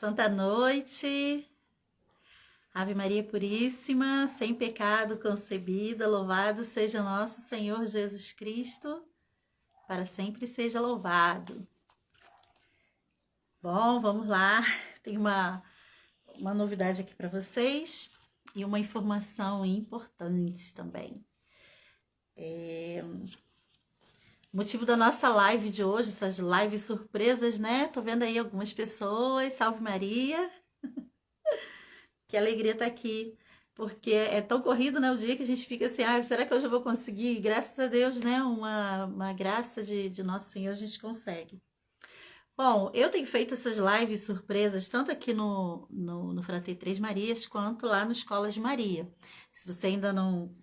Santa noite, Ave Maria Puríssima, sem pecado concebida, louvado seja nosso Senhor Jesus Cristo, para sempre seja louvado. Bom, vamos lá, tem uma novidade aqui para vocês e uma informação importante também. O motivo da nossa live de hoje, essas lives surpresas, né? Tô vendo aí algumas pessoas, salve Maria, que alegria estar aqui, porque é tão corrido, né? O dia que a gente fica assim, será que hoje eu vou conseguir? E graças a Deus, né? Uma graça de Nosso Senhor a gente consegue. Bom, eu tenho feito essas lives surpresas, tanto aqui no Fratei Três Marias, quanto lá no Escola de Maria. Se você ainda não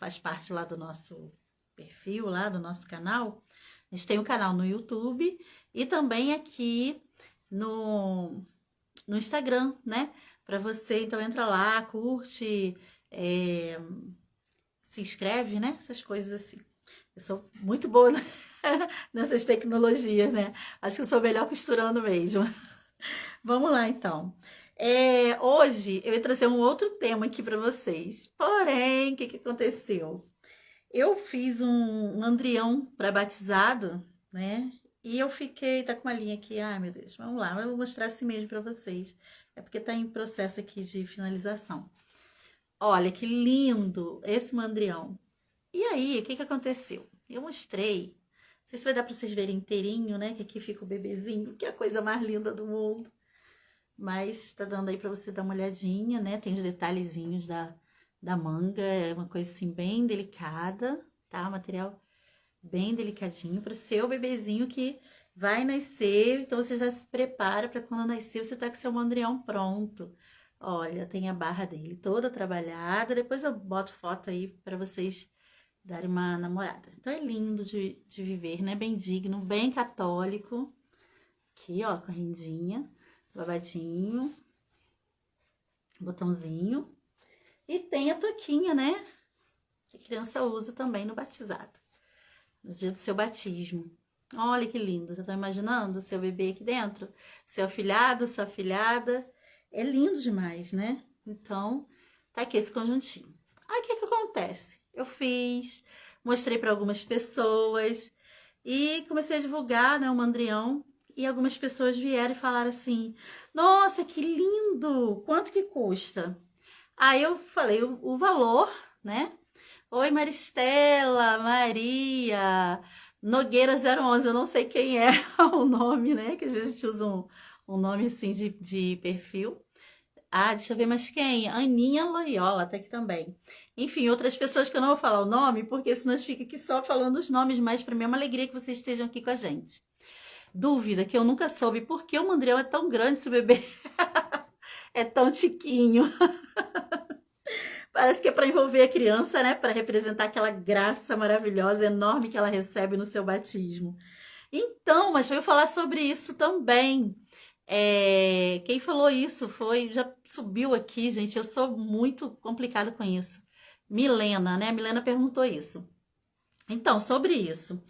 faz parte lá do nosso perfil, lá do nosso canal, a gente tem um canal no YouTube e também aqui no Instagram, né? Para você, então, entra lá, curte, se inscreve, né? Essas coisas assim. Eu sou muito boa nessas tecnologias, né? Acho que eu sou melhor costurando mesmo. Vamos lá, então. Hoje eu ia trazer um outro tema aqui para vocês. Porém, o que aconteceu? Eu fiz um andrião para batizado, né? E eu fiquei, tá com uma linha aqui, ai meu Deus, vamos lá, eu vou mostrar assim mesmo para vocês. É porque tá em processo aqui de finalização. Olha que lindo esse mandrião. E aí, o que aconteceu? Eu mostrei, não sei se vai dar para vocês verem inteirinho, né? Que aqui fica o bebezinho, que é a coisa mais linda do mundo. Mas tá dando aí para você dar uma olhadinha, né? Tem os detalhezinhos da manga, é uma coisa assim bem delicada, tá? Material bem delicadinho para o seu bebezinho que vai nascer. Então você já se prepara para quando nascer você tá com seu mandrião pronto. Olha, tem a barra dele toda trabalhada. Depois eu boto foto aí para vocês darem uma namorada. Então é lindo de viver, né? Bem digno, bem católico. Aqui, ó, correndinha, babadinho, botãozinho. E tem a toquinha, né? Que a criança usa também no batizado, no dia do seu batismo. Olha que lindo, já estão imaginando o seu bebê aqui dentro? Seu afilhado, sua afilhada. É lindo demais, né? Então, tá aqui esse conjuntinho. Aí, o que acontece? Eu fiz, mostrei para algumas pessoas e comecei a divulgar, né, o mandrião. E algumas pessoas vieram e falaram assim: Nossa, que lindo! Quanto que custa? Aí eu falei o valor, né? Oi, Maristela, Maria, Nogueira 011, eu não sei quem é o nome, né? Que às vezes a gente usa um nome assim de perfil. Deixa eu ver mais quem? Aninha Loyola, tá aqui também. Enfim, outras pessoas que eu não vou falar o nome, porque senão a gente fica aqui só falando os nomes, mas para mim é uma alegria que vocês estejam aqui com a gente. Dúvida que eu nunca soube por que o mandrião é tão grande se o bebê é tão tiquinho. Parece que é para envolver a criança, né? Para representar aquela graça maravilhosa, enorme que ela recebe no seu batismo. Então, mas eu falar sobre isso também. Quem falou isso já subiu aqui, gente. Eu sou muito complicada com isso. Milena, né? A Milena perguntou isso. Então, sobre isso.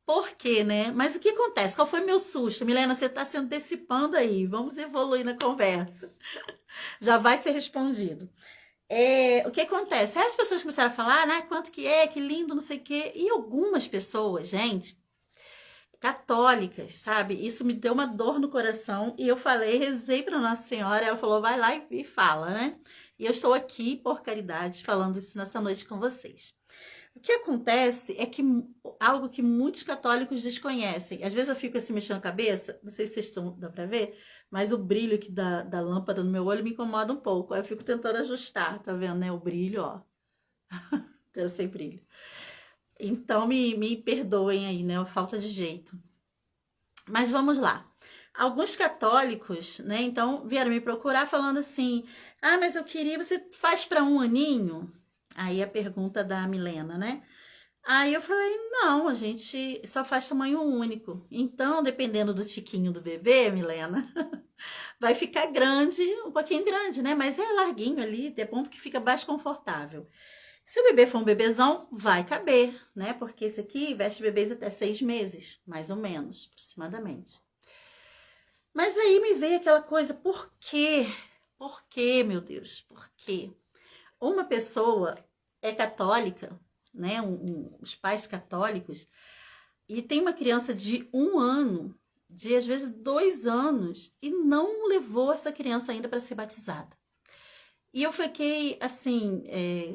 Por quê, né? Mas o que acontece? Qual foi meu susto? Milena, você está se antecipando aí. Vamos evoluir na conversa. Já vai ser respondido. O que acontece? Aí as pessoas começaram a falar, né? Quanto que é, que lindo, não sei o quê. E algumas pessoas, gente, católicas, sabe? Isso me deu uma dor no coração. E eu falei, rezei para Nossa Senhora. Ela falou, vai lá e fala, né? E eu estou aqui, por caridade, falando isso nessa noite com vocês. O que acontece é que algo que muitos católicos desconhecem. Às vezes eu fico assim mexendo a cabeça, não sei se vocês estão, dá pra ver, mas o brilho aqui da lâmpada no meu olho me incomoda um pouco. Aí eu fico tentando ajustar, tá vendo, né? O brilho, ó. Eu sem brilho. Então me perdoem aí, né? A falta de jeito. Mas vamos lá. Alguns católicos, né, então vieram me procurar falando assim: mas eu queria, você faz para um aninho? Aí a pergunta da Milena, né? Aí eu falei: não, a gente só faz tamanho único. Então, dependendo do tiquinho do bebê, Milena, vai ficar grande, um pouquinho grande, né? Mas é larguinho ali, é bom porque fica mais confortável. Se o bebê for um bebezão, vai caber, né? Porque esse aqui veste bebês até 6 meses, mais ou menos, aproximadamente. Mas aí me veio aquela coisa, por quê? Por quê, meu Deus? Por quê? Uma pessoa é católica, né? Os pais católicos, e tem uma criança de 1 ano, de às vezes 2 anos, e não levou essa criança ainda para ser batizada. E eu fiquei assim,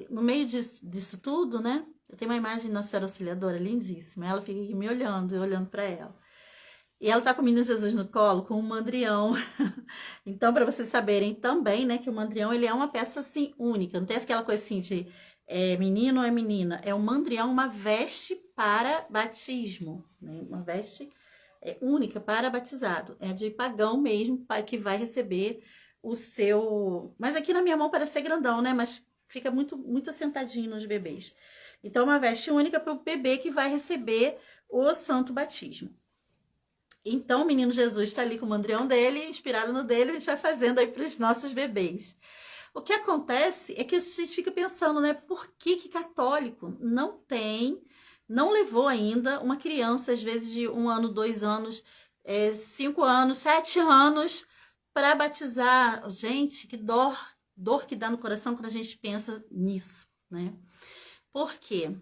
no meio disso tudo, né? Eu tenho uma imagem de Nossa Senhora Auxiliadora lindíssima. Ela fica aqui me olhando, eu olhando para ela. E ela tá com o menino Jesus no colo, com um mandrião. Então, para vocês saberem também, né, que o mandrião ele é uma peça assim única. Não tem aquela coisa assim de menino ou é menina. É um mandrião, uma veste para batismo, né? Uma veste única para batizado. É de pagão mesmo, que vai receber o seu. Mas aqui na minha mão parece ser grandão, né? Mas fica muito, muito assentadinho nos bebês. Então, uma veste única para o bebê que vai receber o santo batismo. Então, o menino Jesus está ali com o mandrião dele, inspirado no dele, a gente vai fazendo aí para os nossos bebês. O que acontece é que a gente fica pensando, né? Por que católico não levou ainda uma criança, às vezes de 1 ano, 2 anos, 5 anos, 7 anos, para batizar? Gente, que dor que dá no coração quando a gente pensa nisso, né? Por quê?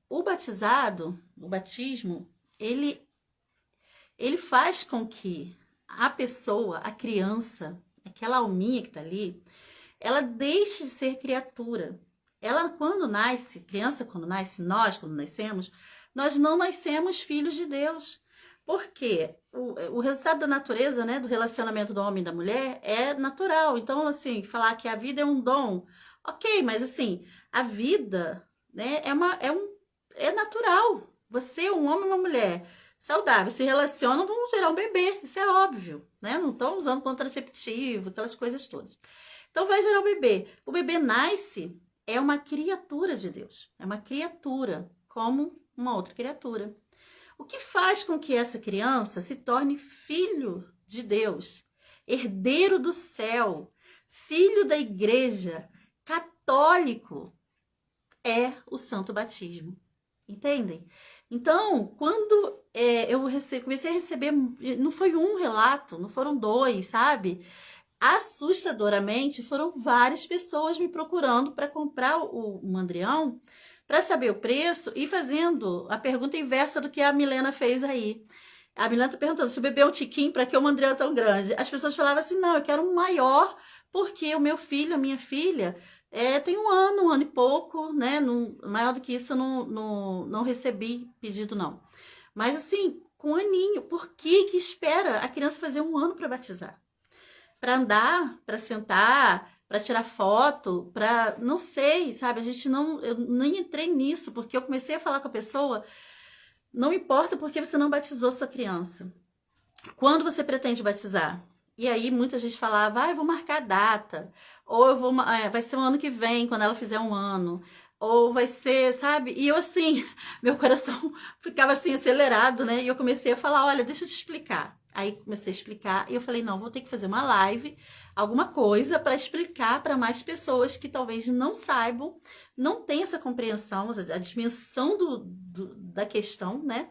O batizado, o batismo, ele faz com que a pessoa, a criança, aquela alminha que está ali, ela deixe de ser criatura. Ela, quando nasce, criança quando nasce, nós quando nascemos, nós não nascemos filhos de Deus. Porque o resultado da natureza, né, do relacionamento do homem e da mulher é natural. Então, assim, falar que a vida é um dom, ok, mas assim, a vida, né, é natural. Você, um homem e uma mulher saudáveis, se relacionam, vão gerar um bebê, isso é óbvio, né? Não estão usando contraceptivo, aquelas coisas todas. Então vai gerar um bebê. O bebê nasce, é uma criatura de Deus, é uma criatura, como uma outra criatura. O que faz com que essa criança se torne filho de Deus, herdeiro do céu, filho da igreja, católico, é o santo batismo. Entendem? Então, quando comecei a receber, não foi um relato, não foram dois, sabe? Assustadoramente, foram várias pessoas me procurando para comprar o mandrião, para saber o preço e fazendo a pergunta inversa do que a Milena fez aí. A Milena tá perguntando se o bebê é um tiquinho, para que o mandrião é tão grande? As pessoas falavam assim, não, eu quero um maior, porque o meu filho, a minha filha, tem 1 ano e pouco, né? Maior do que isso eu não recebi pedido, não. Mas assim, com 1 aninho, por que espera a criança fazer 1 ano para batizar? Para andar, para sentar, para tirar foto, para não sei, sabe? Eu nem entrei nisso, porque eu comecei a falar com a pessoa, não importa porque você não batizou sua criança. Quando você pretende batizar? E aí muita gente falava, eu vou marcar a data, ou vai ser o ano que vem, quando ela fizer 1 ano, ou vai ser, sabe? E eu assim, meu coração ficava assim acelerado, né? E eu comecei a falar, olha, deixa eu te explicar. Aí comecei a explicar e eu falei, não, vou ter que fazer uma live, alguma coisa para explicar para mais pessoas que talvez não saibam, não tenham essa compreensão, a dimensão da questão, né?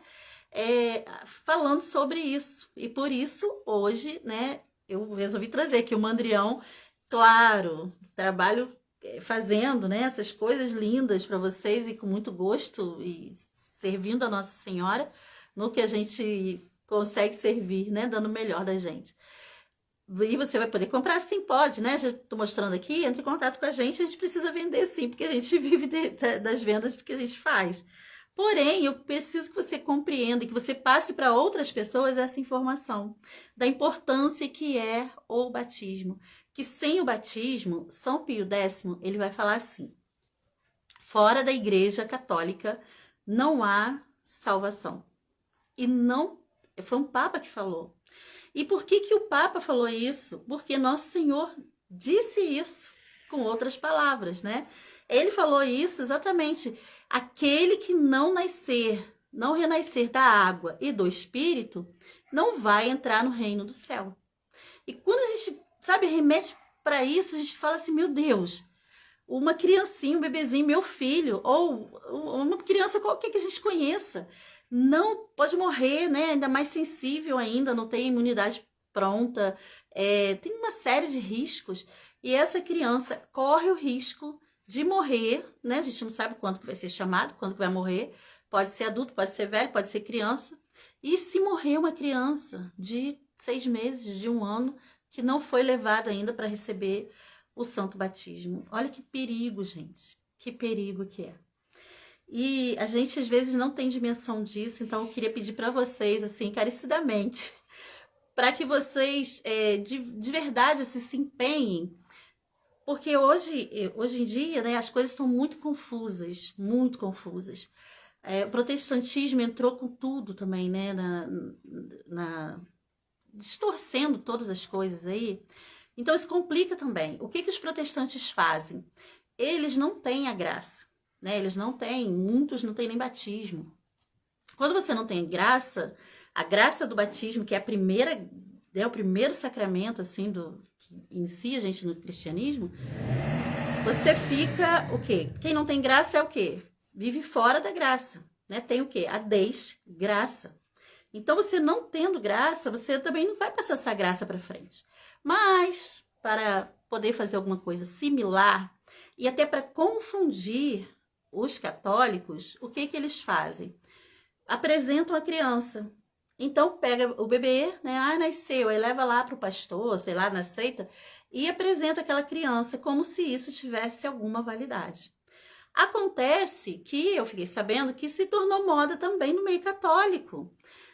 Falando sobre isso. E por isso, hoje, né, eu resolvi trazer aqui o mandrião, claro, trabalho fazendo, né, essas coisas lindas para vocês e com muito gosto e servindo a Nossa Senhora no que a gente consegue servir, né, dando o melhor da gente. E você vai poder comprar sim, pode, né? Já estou mostrando aqui, entre em contato com a gente precisa vender sim, porque a gente vive das vendas que a gente faz. Porém, eu preciso que você compreenda e que você passe para outras pessoas essa informação da importância que é o batismo. Que sem o batismo, São Pio X, ele vai falar assim, fora da Igreja Católica não há salvação. E não, foi um Papa que falou. E por que o Papa falou isso? Porque Nosso Senhor disse isso com outras palavras, né? Ele falou isso exatamente. Aquele que não renascer da água e do Espírito, não vai entrar no reino do céu. E quando a gente, sabe, remete para isso, a gente fala assim, meu Deus, uma criancinha, um bebezinho, meu filho, ou uma criança qualquer que a gente conheça, não pode morrer, né? Ainda mais sensível ainda, não tem imunidade pronta, tem uma série de riscos. E essa criança corre o risco de morrer, né? A gente não sabe quando que vai ser chamado, quando que vai morrer. Pode ser adulto, pode ser velho, pode ser criança. E se morrer uma criança de 6 meses, de 1 ano, que não foi levada ainda para receber o santo batismo? Olha que perigo, gente. Que perigo que é. E a gente às vezes não tem dimensão disso, então eu queria pedir para vocês, assim, encarecidamente, para que vocês de verdade assim, se empenhem, porque hoje em dia, né, as coisas estão muito confusas, muito confusas. O protestantismo entrou com tudo também, né, na- distorcendo todas as coisas aí. Então isso complica também. O que que os protestantes fazem? Eles não têm a graça, né? Eles não têm, muitos não têm nem batismo. Quando você não tem graça, a graça do batismo, que é a primeira, é o primeiro sacramento assim do que inicia a gente no cristianismo, você fica o quê? Quem não tem graça é o quê? Vive fora da graça, né? Tem o quê? A desgraça. Então, você não tendo graça, você também não vai passar essa graça para frente. Mas, para poder fazer alguma coisa similar, e até para confundir os católicos, o que que eles fazem? Apresentam a criança. Então, pega o bebê, né? Ah, nasceu, aí leva lá para o pastor, sei lá, na seita, e apresenta aquela criança como se isso tivesse alguma validade. Acontece que eu fiquei sabendo que se tornou moda também no meio católico.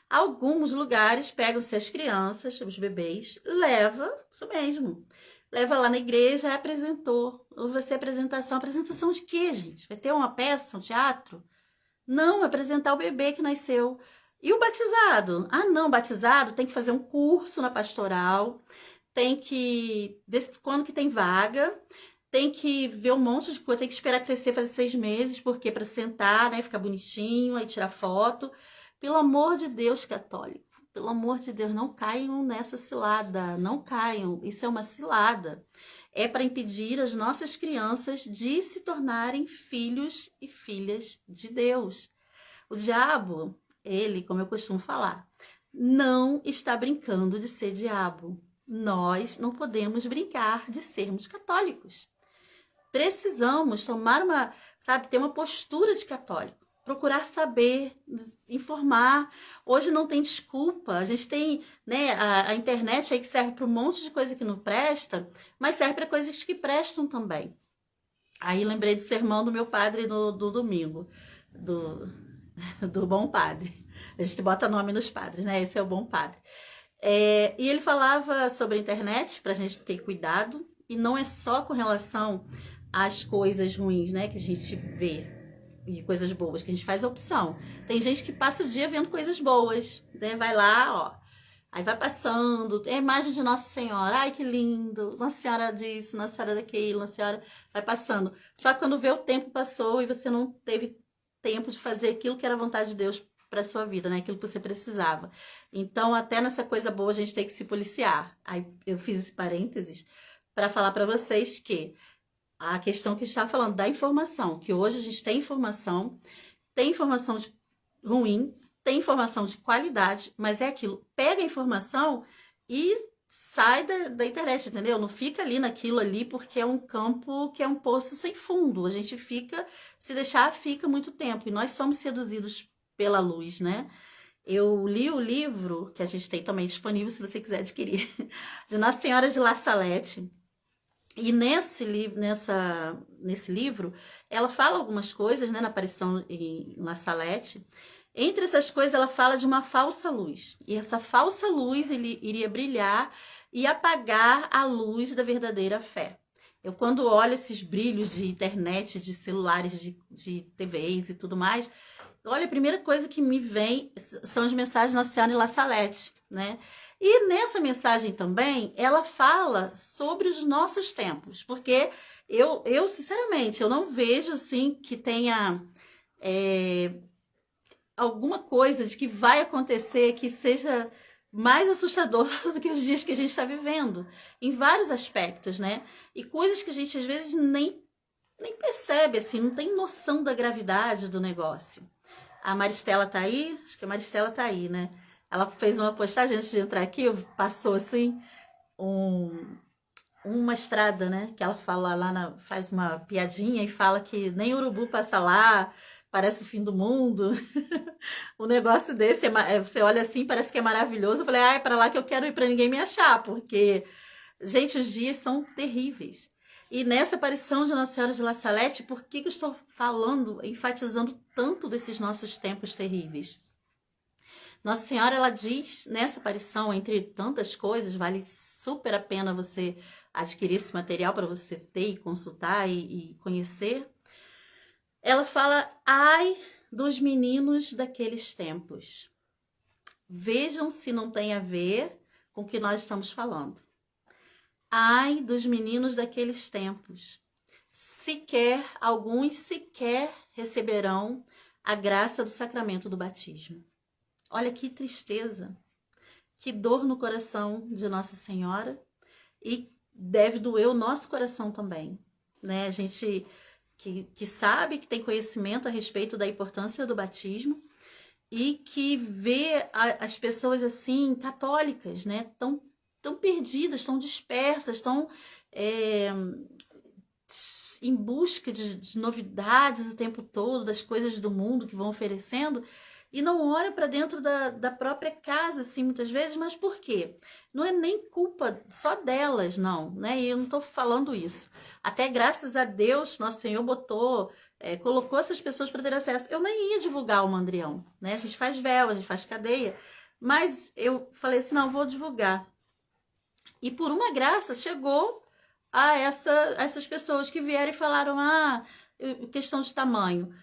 Alguns lugares pegam-se as crianças, os bebês, leva, isso mesmo, leva lá na igreja e apresentou. Vai ser apresentação. Apresentação de quê, gente? Vai ter uma peça, um teatro? Não, apresentar o bebê que nasceu. E o batizado? Ah, não, batizado tem que fazer um curso na pastoral, tem que ver quando que tem vaga, tem que ver um monte de coisa, tem que esperar crescer, fazer 6 meses, porque para sentar, né, ficar bonitinho, aí tirar foto. Pelo amor de Deus, católico, pelo amor de Deus, não caiam nessa cilada, não caiam. Isso é uma cilada. É para impedir as nossas crianças de se tornarem filhos e filhas de Deus. O diabo, ele, como eu costumo falar, não está brincando de ser diabo. Nós não podemos brincar de sermos católicos. Precisamos tomar uma, sabe, ter uma postura de católico. Procurar saber, informar. Hoje não tem desculpa. A gente tem, né, a internet aí que serve para um monte de coisa que não presta, mas serve para coisas que prestam também. Aí lembrei do sermão do meu padre do domingo, do, do bom padre. A gente bota nome nos padres, né? Esse é o bom padre. E ele falava sobre a internet para a gente ter cuidado, e não é só com relação às coisas ruins, né, que a gente vê e coisas boas, que a gente faz a opção. Tem gente que passa o dia vendo coisas boas, né? Vai lá, ó. Aí vai passando, tem a imagem de Nossa Senhora, ai que lindo, Nossa Senhora disso, Nossa Senhora daquilo, Nossa Senhora vai passando. Só que quando vê o tempo passou e você não teve tempo de fazer aquilo que era a vontade de Deus para sua vida, né? Aquilo que você precisava. Então, até nessa coisa boa a gente tem que se policiar. Aí eu fiz esse parênteses para falar para vocês que a questão que está falando da informação, que hoje a gente tem informação ruim, tem informação de qualidade, mas é aquilo, pega a informação e sai da internet, entendeu? Não fica ali naquilo ali, porque é um campo que é um poço sem fundo. A gente fica, se deixar, fica muito tempo. E nós somos seduzidos pela luz, né? Eu li o livro, que a gente tem também disponível, se você quiser adquirir, de Nossa Senhora de La Salette. E nesse livro, ela fala algumas coisas, né, na aparição em La Salette. Entre essas coisas, ela fala de uma falsa luz. E essa falsa luz ele iria brilhar e apagar a luz da verdadeira fé. Eu, quando olho esses brilhos de internet, de celulares, de TVs e tudo mais, olha, a primeira coisa que me vem são as mensagens de Nossa Senhora em La Salette, né? E nessa mensagem também, ela fala sobre os nossos tempos, porque sinceramente, eu não vejo, assim, que tenha alguma coisa de que vai acontecer que seja mais assustador do que os dias que a gente está vivendo, em vários aspectos, né? E coisas que a gente, às vezes, nem percebe, assim, não tem noção da gravidade do negócio. A Maristela tá aí? Acho que a Maristela tá aí, né? Ela fez uma postagem antes de entrar aqui, passou assim, um, uma estrada, né? Que ela fala lá, faz uma piadinha e fala que nem urubu passa lá, parece o fim do mundo. Um negócio desse, você olha assim, parece que é maravilhoso. Eu falei, ah, é pra lá que eu quero ir pra ninguém me achar, porque, gente, os dias são terríveis. E nessa aparição de Nossa Senhora de La Salete, por que que eu estou falando, enfatizando tanto desses nossos tempos terríveis? Nossa Senhora, ela diz nessa aparição, entre tantas coisas, vale super a pena você adquirir esse material para você ter e consultar e conhecer. Ela fala: ai dos meninos daqueles tempos. Vejam se não tem a ver com o que nós estamos falando. Ai dos meninos daqueles tempos. Alguns sequer receberão a graça do sacramento do batismo. Olha que tristeza, que dor no coração de Nossa Senhora, e deve doer o nosso coração também, né? A gente que sabe, que tem conhecimento a respeito da importância do batismo e que vê as pessoas assim, católicas, né? Tão perdidas, tão dispersas, tão em busca de novidades o tempo todo, das coisas do mundo que vão oferecendo, e não olha para dentro da própria casa, assim, muitas vezes. Mas por quê? Não é nem culpa só delas, não, né? E eu não estou falando isso. Até graças a Deus, Nosso Senhor colocou essas pessoas para ter acesso. Eu nem ia divulgar o mandrião, né? A gente faz véu, a gente faz cadeia, mas eu falei assim, não, vou divulgar. E por uma graça chegou a essas pessoas que vieram e falaram, questão de tamanho.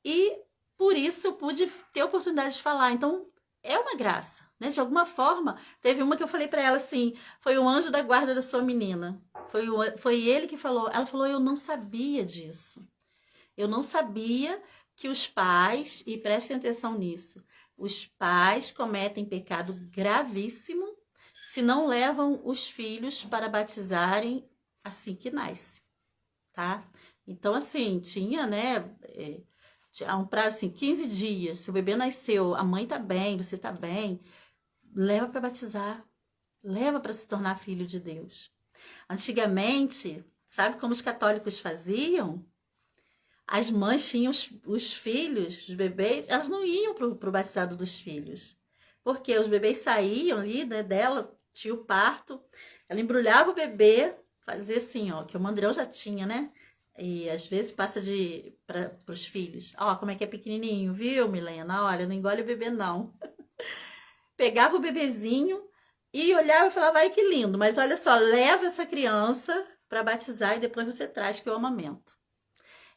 E por isso eu pude ter a oportunidade de falar. Então, é uma graça, né? De alguma forma, teve uma que eu falei para ela assim, foi o anjo da guarda da sua menina. Foi ele que falou. Ela falou, eu não sabia disso. Eu não sabia que os pais, e prestem atenção nisso, os pais cometem pecado gravíssimo se não levam os filhos para batizarem assim que nasce, tá? Então, assim, tinha, né, há um prazo, assim, 15 dias, se o bebê nasceu, a mãe tá bem, você tá bem, leva para batizar, leva para se tornar filho de Deus. Antigamente, sabe como os católicos faziam? As mães tinham os filhos, os bebês, elas não iam pro batizado dos filhos. Porque os bebês saíam ali, né, dela, tinha o parto, ela embrulhava o bebê, fazia assim, ó, que o mandrião já tinha, né? E às vezes passa para os filhos. Ó, como é que é pequenininho, viu, Milena? Olha, não engole o bebê, não. Pegava o bebezinho e olhava e falava, ai, que lindo, mas olha só, leva essa criança para batizar e depois você traz que eu amamento.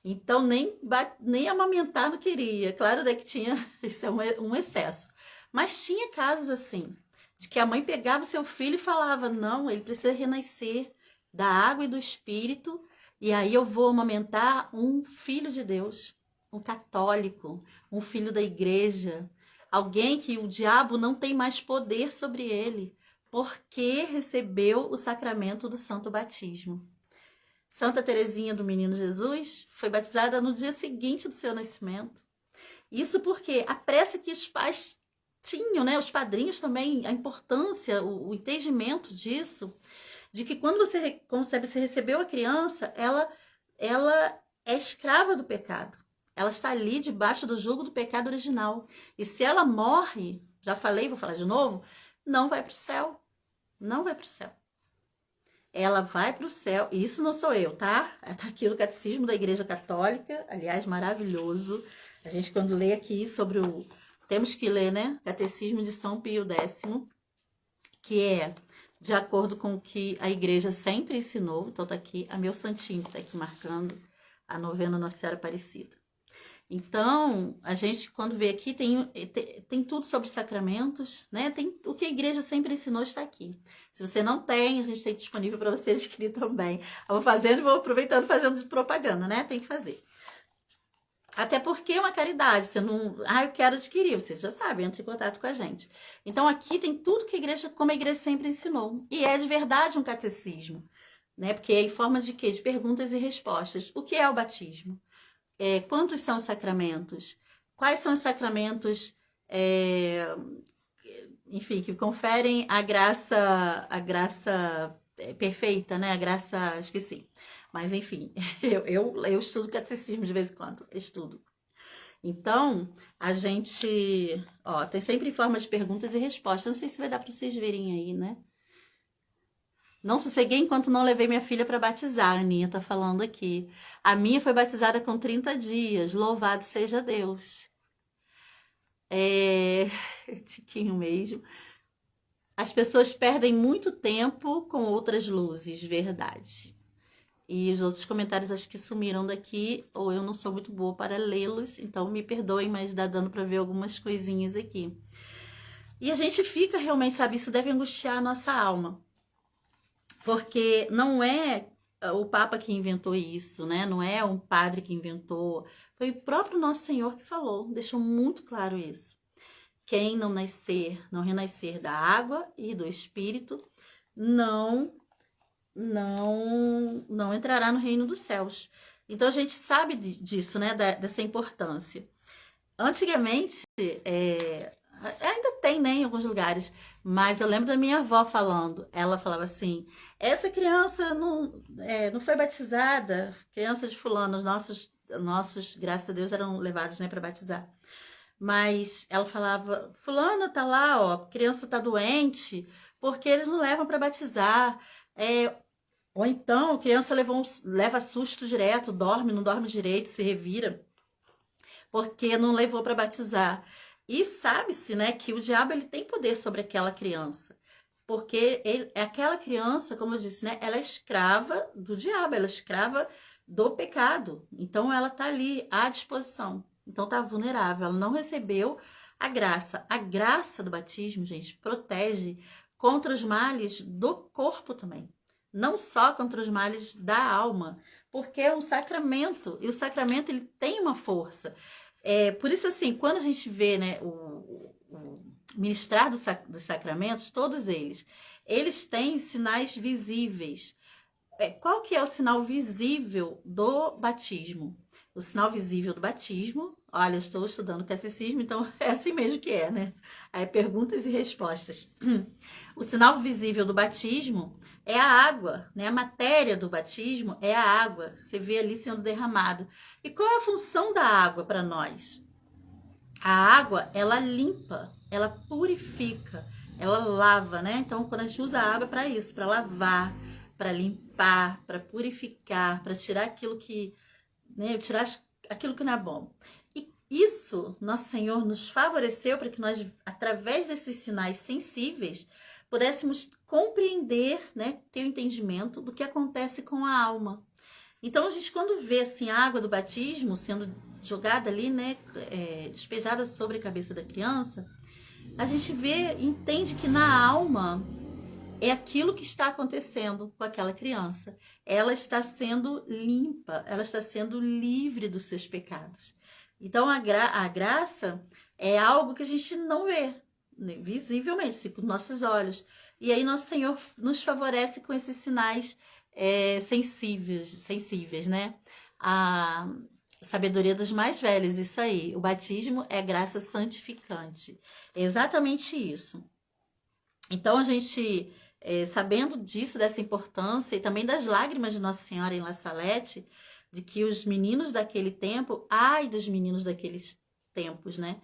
Então, nem amamentar não queria. Claro, daí que tinha, isso é um excesso. Mas tinha casos assim, de que a mãe pegava o seu filho e falava, não, ele precisa renascer da água e do espírito, e aí eu vou amamentar um filho de Deus, um católico, um filho da igreja, alguém que o diabo não tem mais poder sobre ele, porque recebeu o sacramento do santo batismo. Santa Teresinha do Menino Jesus foi batizada no dia seguinte do seu nascimento. Isso porque a pressa que os pais tinham, né, os padrinhos também, a importância, o entendimento disso, de que quando você concebe, você recebeu a criança, ela é escrava do pecado. Ela está ali debaixo do jugo do pecado original. E se ela morre, já falei, vou falar de novo, não vai para o céu. Não vai para o céu. Ela vai para o céu, e isso não sou eu, tá? Está aqui no Catecismo da Igreja Católica, aliás, maravilhoso. A gente, quando lê aqui sobre o. Temos que ler, né? Catecismo de São Pio X, que é de acordo com o que a Igreja sempre ensinou. Então, tá aqui a meu santinho, que tá aqui marcando a novena Nossa Senhora Aparecida. Então, a gente, quando vê aqui, tem tudo sobre sacramentos, né? Tem o que a igreja sempre ensinou, está aqui. Se você não tem, a gente tem disponível para você adquirir também. Eu vou fazendo e vou aproveitando, fazendo de propaganda, né? Tem que fazer. Até porque é uma caridade, você não... eu quero adquirir, vocês já sabem, entre em contato com a gente. Então, aqui tem tudo que a igreja, como a igreja sempre ensinou. E é de verdade um catecismo, né? Porque é em forma de quê? De perguntas e respostas. O que é o batismo? Quantos são os sacramentos? quais são os sacramentos, é, enfim, que conferem a graça perfeita, né? A graça, esqueci. Mas, enfim, eu estudo catecismo de vez em quando, estudo. Então, a gente, ó, tem sempre forma de perguntas e respostas. Não sei se vai dar para vocês verem aí, né? Não sosseguei enquanto não levei minha filha para batizar, a Aninha tá falando aqui. A minha foi batizada com 30 dias, louvado seja Deus. É, tiquinho mesmo. As pessoas perdem muito tempo com outras luzes, verdade. E os outros comentários acho que sumiram daqui, ou eu não sou muito boa para lê-los, então me perdoem, mas dá dando para ver algumas coisinhas aqui. E a gente fica realmente, sabe, isso deve angustiar a nossa alma, porque não é o Papa que inventou isso, né? Não é um padre que inventou, foi o próprio Nosso Senhor que falou, deixou muito claro isso. Quem não nascer, não renascer da água e do Espírito, não não entrará no reino dos céus. Então a gente sabe disso, né? Dessa importância. Antigamente, ainda tem, né, em alguns lugares, mas eu lembro da minha avó falando. Ela falava assim: essa criança não foi batizada, criança de fulano, os nossos, graças a Deus, eram levados, né, para batizar. Mas ela falava: fulano tá lá, ó, criança tá doente, porque eles não levam para batizar. É, ou então, a criança leva susto direto, dorme, não dorme direito, se revira, porque não levou para batizar. E sabe-se, né, que o diabo ele tem poder sobre aquela criança. Porque aquela criança, como eu disse, né, ela é escrava do diabo, ela é escrava do pecado. Então, ela está ali à disposição. Então, está vulnerável, ela não recebeu a graça. A graça do batismo, gente, protege contra os males do corpo também. Não só contra os males da alma, porque é um sacramento, e o sacramento ele tem uma força. Por isso, assim, quando a gente vê, né, o ministrar dos sacramentos, todos eles têm sinais visíveis. Qual que é o sinal visível do batismo? O sinal visível do batismo, olha, eu estou estudando catecismo, então é assim mesmo que é, né? Aí perguntas e respostas. O sinal visível do batismo é a água, né? A matéria do batismo é a água. Você vê ali sendo derramado. E qual é a função da água para nós? A água, ela limpa, ela purifica, ela lava, né? Então, quando a gente usa a água para isso, para lavar, para limpar, para purificar, para tirar aquilo que, né, aquilo que não é bom. E isso, nosso Senhor nos favoreceu para que nós, através desses sinais sensíveis, pudéssemos compreender, né, ter o entendimento do que acontece com a alma. Então, a gente, quando vê assim, a água do batismo sendo jogada ali, né, despejada sobre a cabeça da criança, a gente vê, entende que na alma é aquilo que está acontecendo com aquela criança. Ela está sendo limpa, ela está sendo livre dos seus pecados. Então, a graça é algo que a gente não vê, né, visivelmente, assim, com nossos olhos. E aí, nosso Senhor nos favorece com esses sinais sensíveis, né? A sabedoria dos mais velhos, isso aí. O batismo é graça santificante. É exatamente isso. Então, a gente, sabendo disso, dessa importância, e também das lágrimas de Nossa Senhora em La Salette, de que os meninos daquele tempo, ai dos meninos daqueles tempos, né?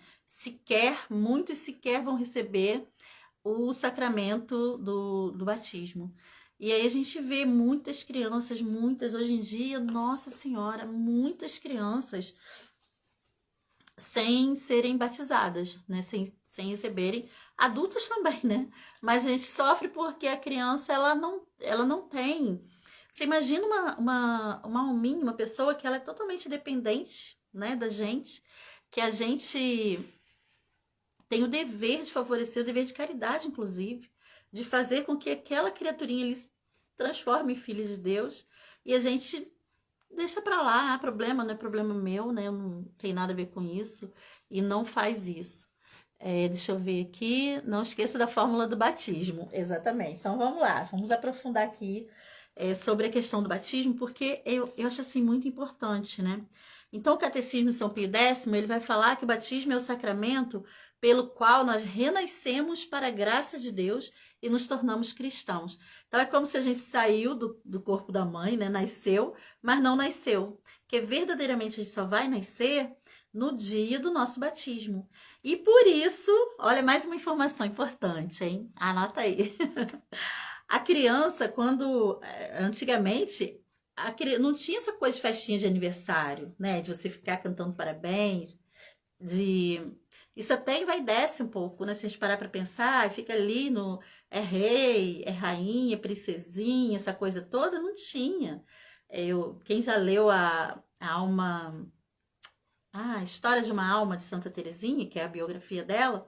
Muitos sequer vão receber o sacramento do batismo. E aí a gente vê muitas crianças, muitas, hoje em dia, Nossa Senhora, muitas crianças sem serem batizadas, né? Sem receberem, adultos também, né? Mas a gente sofre porque a criança, ela não tem. Você imagina uma alminha, uma pessoa que ela é totalmente dependente, né, da gente, que a gente tem o dever de favorecer, o dever de caridade, inclusive, de fazer com que aquela criaturinha ele se transforme em filho de Deus, e a gente deixa pra lá, problema, não é problema meu, né? Eu não tenho nada a ver com isso, e não faz isso. Deixa eu ver aqui, não esqueça da fórmula do batismo, exatamente. Então vamos lá, vamos aprofundar aqui sobre a questão do batismo, porque eu acho assim muito importante, né? Então, o Catecismo de São Pio X, ele vai falar que o batismo é o sacramento pelo qual nós renascemos para a graça de Deus e nos tornamos cristãos. Então, é como se a gente saiu do corpo da mãe, né? Nasceu, mas não nasceu. Porque verdadeiramente a gente só vai nascer no dia do nosso batismo. E por isso, olha, mais uma informação importante, hein? Anota aí. A criança, quando antigamente não tinha essa coisa de festinha de aniversário, né? De você ficar cantando parabéns, de isso até envaidece um pouco, né? Se a gente parar para pensar, fica ali no é rei, é rainha, princesinha, essa coisa toda, não tinha. Quem já leu a alma, a História de uma Alma de Santa Teresinha, que é a biografia dela,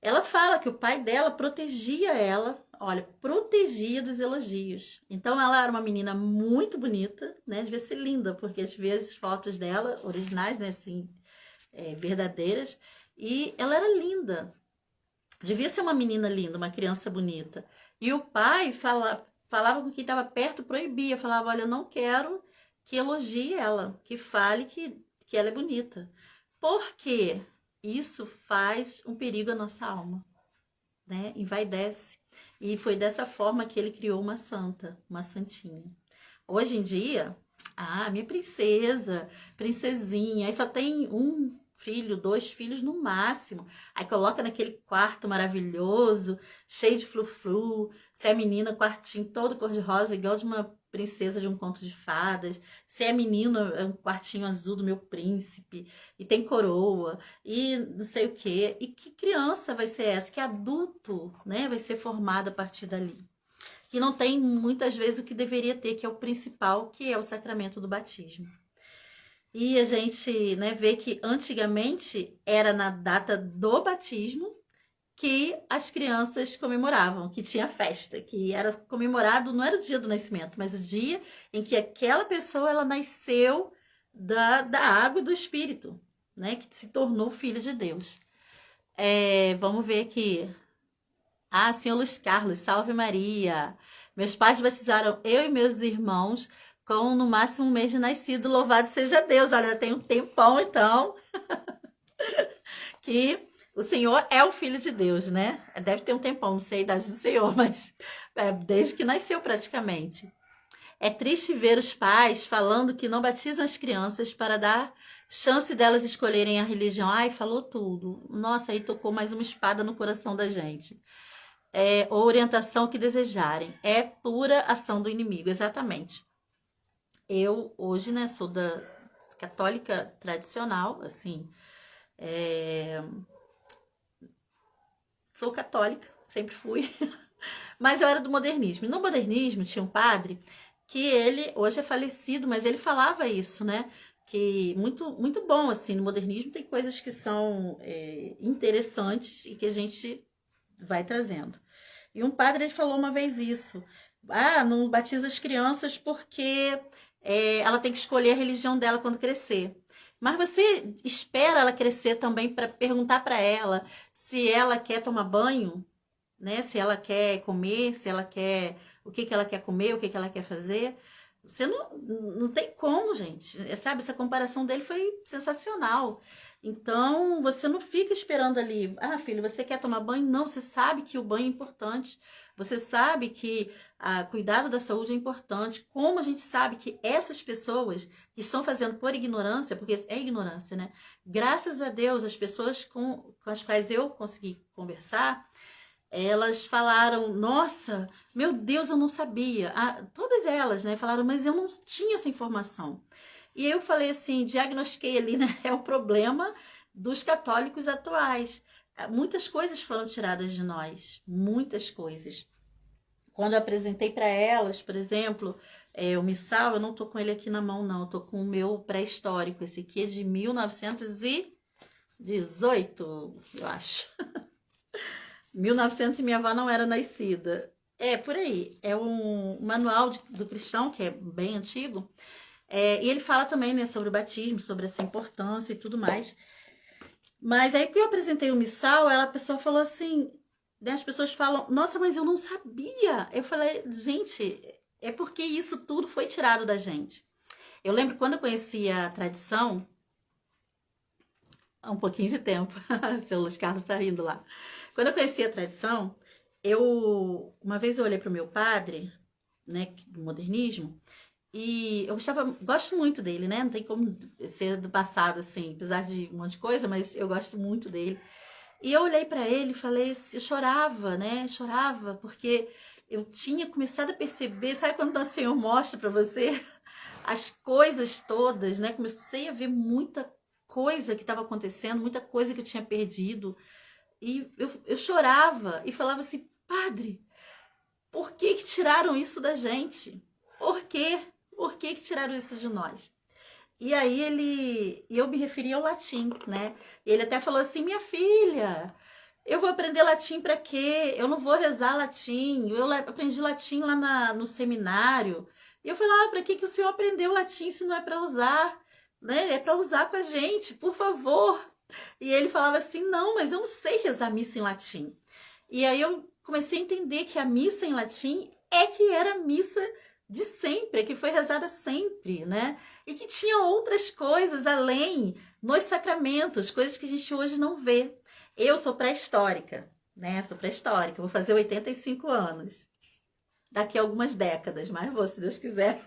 ela fala que o pai dela protegia ela, olha, protegia dos elogios. Então ela era uma menina muito bonita, né? Devia ser linda, porque às vezes fotos dela, originais, né, assim, verdadeiras, e ela era linda. Devia ser uma menina linda, uma criança bonita. E o pai falava com quem estava perto, proibia, falava, olha, eu não quero que elogie ela, que fale que ela é bonita. Por quê? Isso faz um perigo à nossa alma, né? Envaidece. E foi dessa forma que ele criou uma santa, uma santinha. Hoje em dia, minha princesa, princesinha, aí só tem um filho, dois filhos no máximo. Aí coloca naquele quarto maravilhoso, cheio de frufru. Se é menina, quartinho todo cor-de-rosa, igual de uma princesa de um conto de fadas. Se é menino, é um quartinho azul do meu príncipe. E tem coroa, e não sei o quê. E que criança vai ser essa? Que adulto, né, vai ser formado a partir dali? Que não tem muitas vezes o que deveria ter, que é o principal, que é o sacramento do batismo. E a gente, né, vê que antigamente era na data do batismo que as crianças comemoravam, que tinha festa, que era comemorado, não era o dia do nascimento, mas o dia em que aquela pessoa ela nasceu da água e do Espírito, né, que se tornou filho de Deus. Vamos ver aqui. Senhor Luiz Carlos, salve Maria. Meus pais batizaram eu e meus irmãos com no máximo um mês de nascido. Louvado seja Deus. Olha, tem um tempão então que o Senhor é o Filho de Deus, né? Deve ter um tempão, não sei a idade do Senhor, mas desde que nasceu praticamente. É triste ver os pais falando que não batizam as crianças para dar chance delas escolherem a religião. Ai, falou tudo. Nossa, aí tocou mais uma espada no coração da gente. Ou orientação que desejarem. É pura ação do inimigo, exatamente. Eu, hoje, né, sou da católica tradicional, assim, sou católica, sempre fui, mas eu era do modernismo. E no modernismo tinha um padre que ele, hoje é falecido, mas ele falava isso, né, que muito, muito bom, assim, no modernismo tem coisas que são interessantes e que a gente vai trazendo. E um padre ele falou uma vez isso. Não batiza as crianças porque ela tem que escolher a religião dela quando crescer. Mas você espera ela crescer também para perguntar para ela se ela quer tomar banho, né? Se ela quer comer, se ela quer o que que ela quer comer, o que que ela quer fazer. Você não tem como, gente. Sabe, essa comparação dele foi sensacional. Então, você não fica esperando ali, filho, você quer tomar banho? Não, você sabe que o banho é importante. Você sabe que cuidado da saúde é importante. Como a gente sabe que essas pessoas que estão fazendo por ignorância, porque é ignorância, né? Graças a Deus, as pessoas com as quais eu consegui conversar, elas falaram, nossa, meu Deus, eu não sabia. Todas elas, né, falaram, mas eu não tinha essa informação. E eu falei assim, diagnostiquei ali, né, é o problema dos católicos atuais. Muitas coisas foram tiradas de nós, muitas coisas. Quando eu apresentei para elas, por exemplo, o missal, eu não tô com ele aqui na mão, não, eu tô com o meu pré-histórico, esse aqui é de 1918, eu acho. 1900 e minha avó não era nascida. Por aí. É um manual do cristão, que é bem antigo. E ele fala também, né, sobre o batismo, sobre essa importância e tudo mais. Mas aí que eu apresentei o missal, a pessoa falou assim, né, as pessoas falam, nossa, mas eu não sabia. Eu falei, gente, é porque isso tudo foi tirado da gente. Eu lembro quando eu conheci a tradição, há um pouquinho de tempo, seu Luiz Carlos está rindo lá. Quando eu conheci a tradição, uma vez eu olhei para o meu padre, né, do modernismo, e eu gosto muito dele, né? Não tem como ser do passado, assim, apesar de um monte de coisa, mas eu gosto muito dele. E eu olhei para ele e falei, eu chorava, né? Chorava, porque eu tinha começado a perceber, sabe quando o Senhor mostra para você as coisas todas, né? Comecei a ver muita coisa que estava acontecendo, muita coisa que eu tinha perdido. E eu chorava e falava assim, padre, por que que tiraram isso da gente? Por quê? Por que que tiraram isso de nós? E eu me referi ao latim, né? E ele até falou assim: minha filha, eu vou aprender latim para quê? Eu não vou rezar latim. Aprendi latim lá no seminário. E eu falei: ah, para que que o senhor aprendeu latim se não é para usar? Né? É para usar com a gente, por favor. E ele falava assim: não, mas eu não sei rezar missa em latim. E aí eu comecei a entender que a missa em latim é que era a missa de sempre, que foi rezada sempre, né? E que tinha outras coisas além nos sacramentos, coisas que a gente hoje não vê. Eu sou pré-histórica, né? Sou pré-histórica, vou fazer 85 anos. Daqui a algumas décadas, mas vou, se Deus quiser.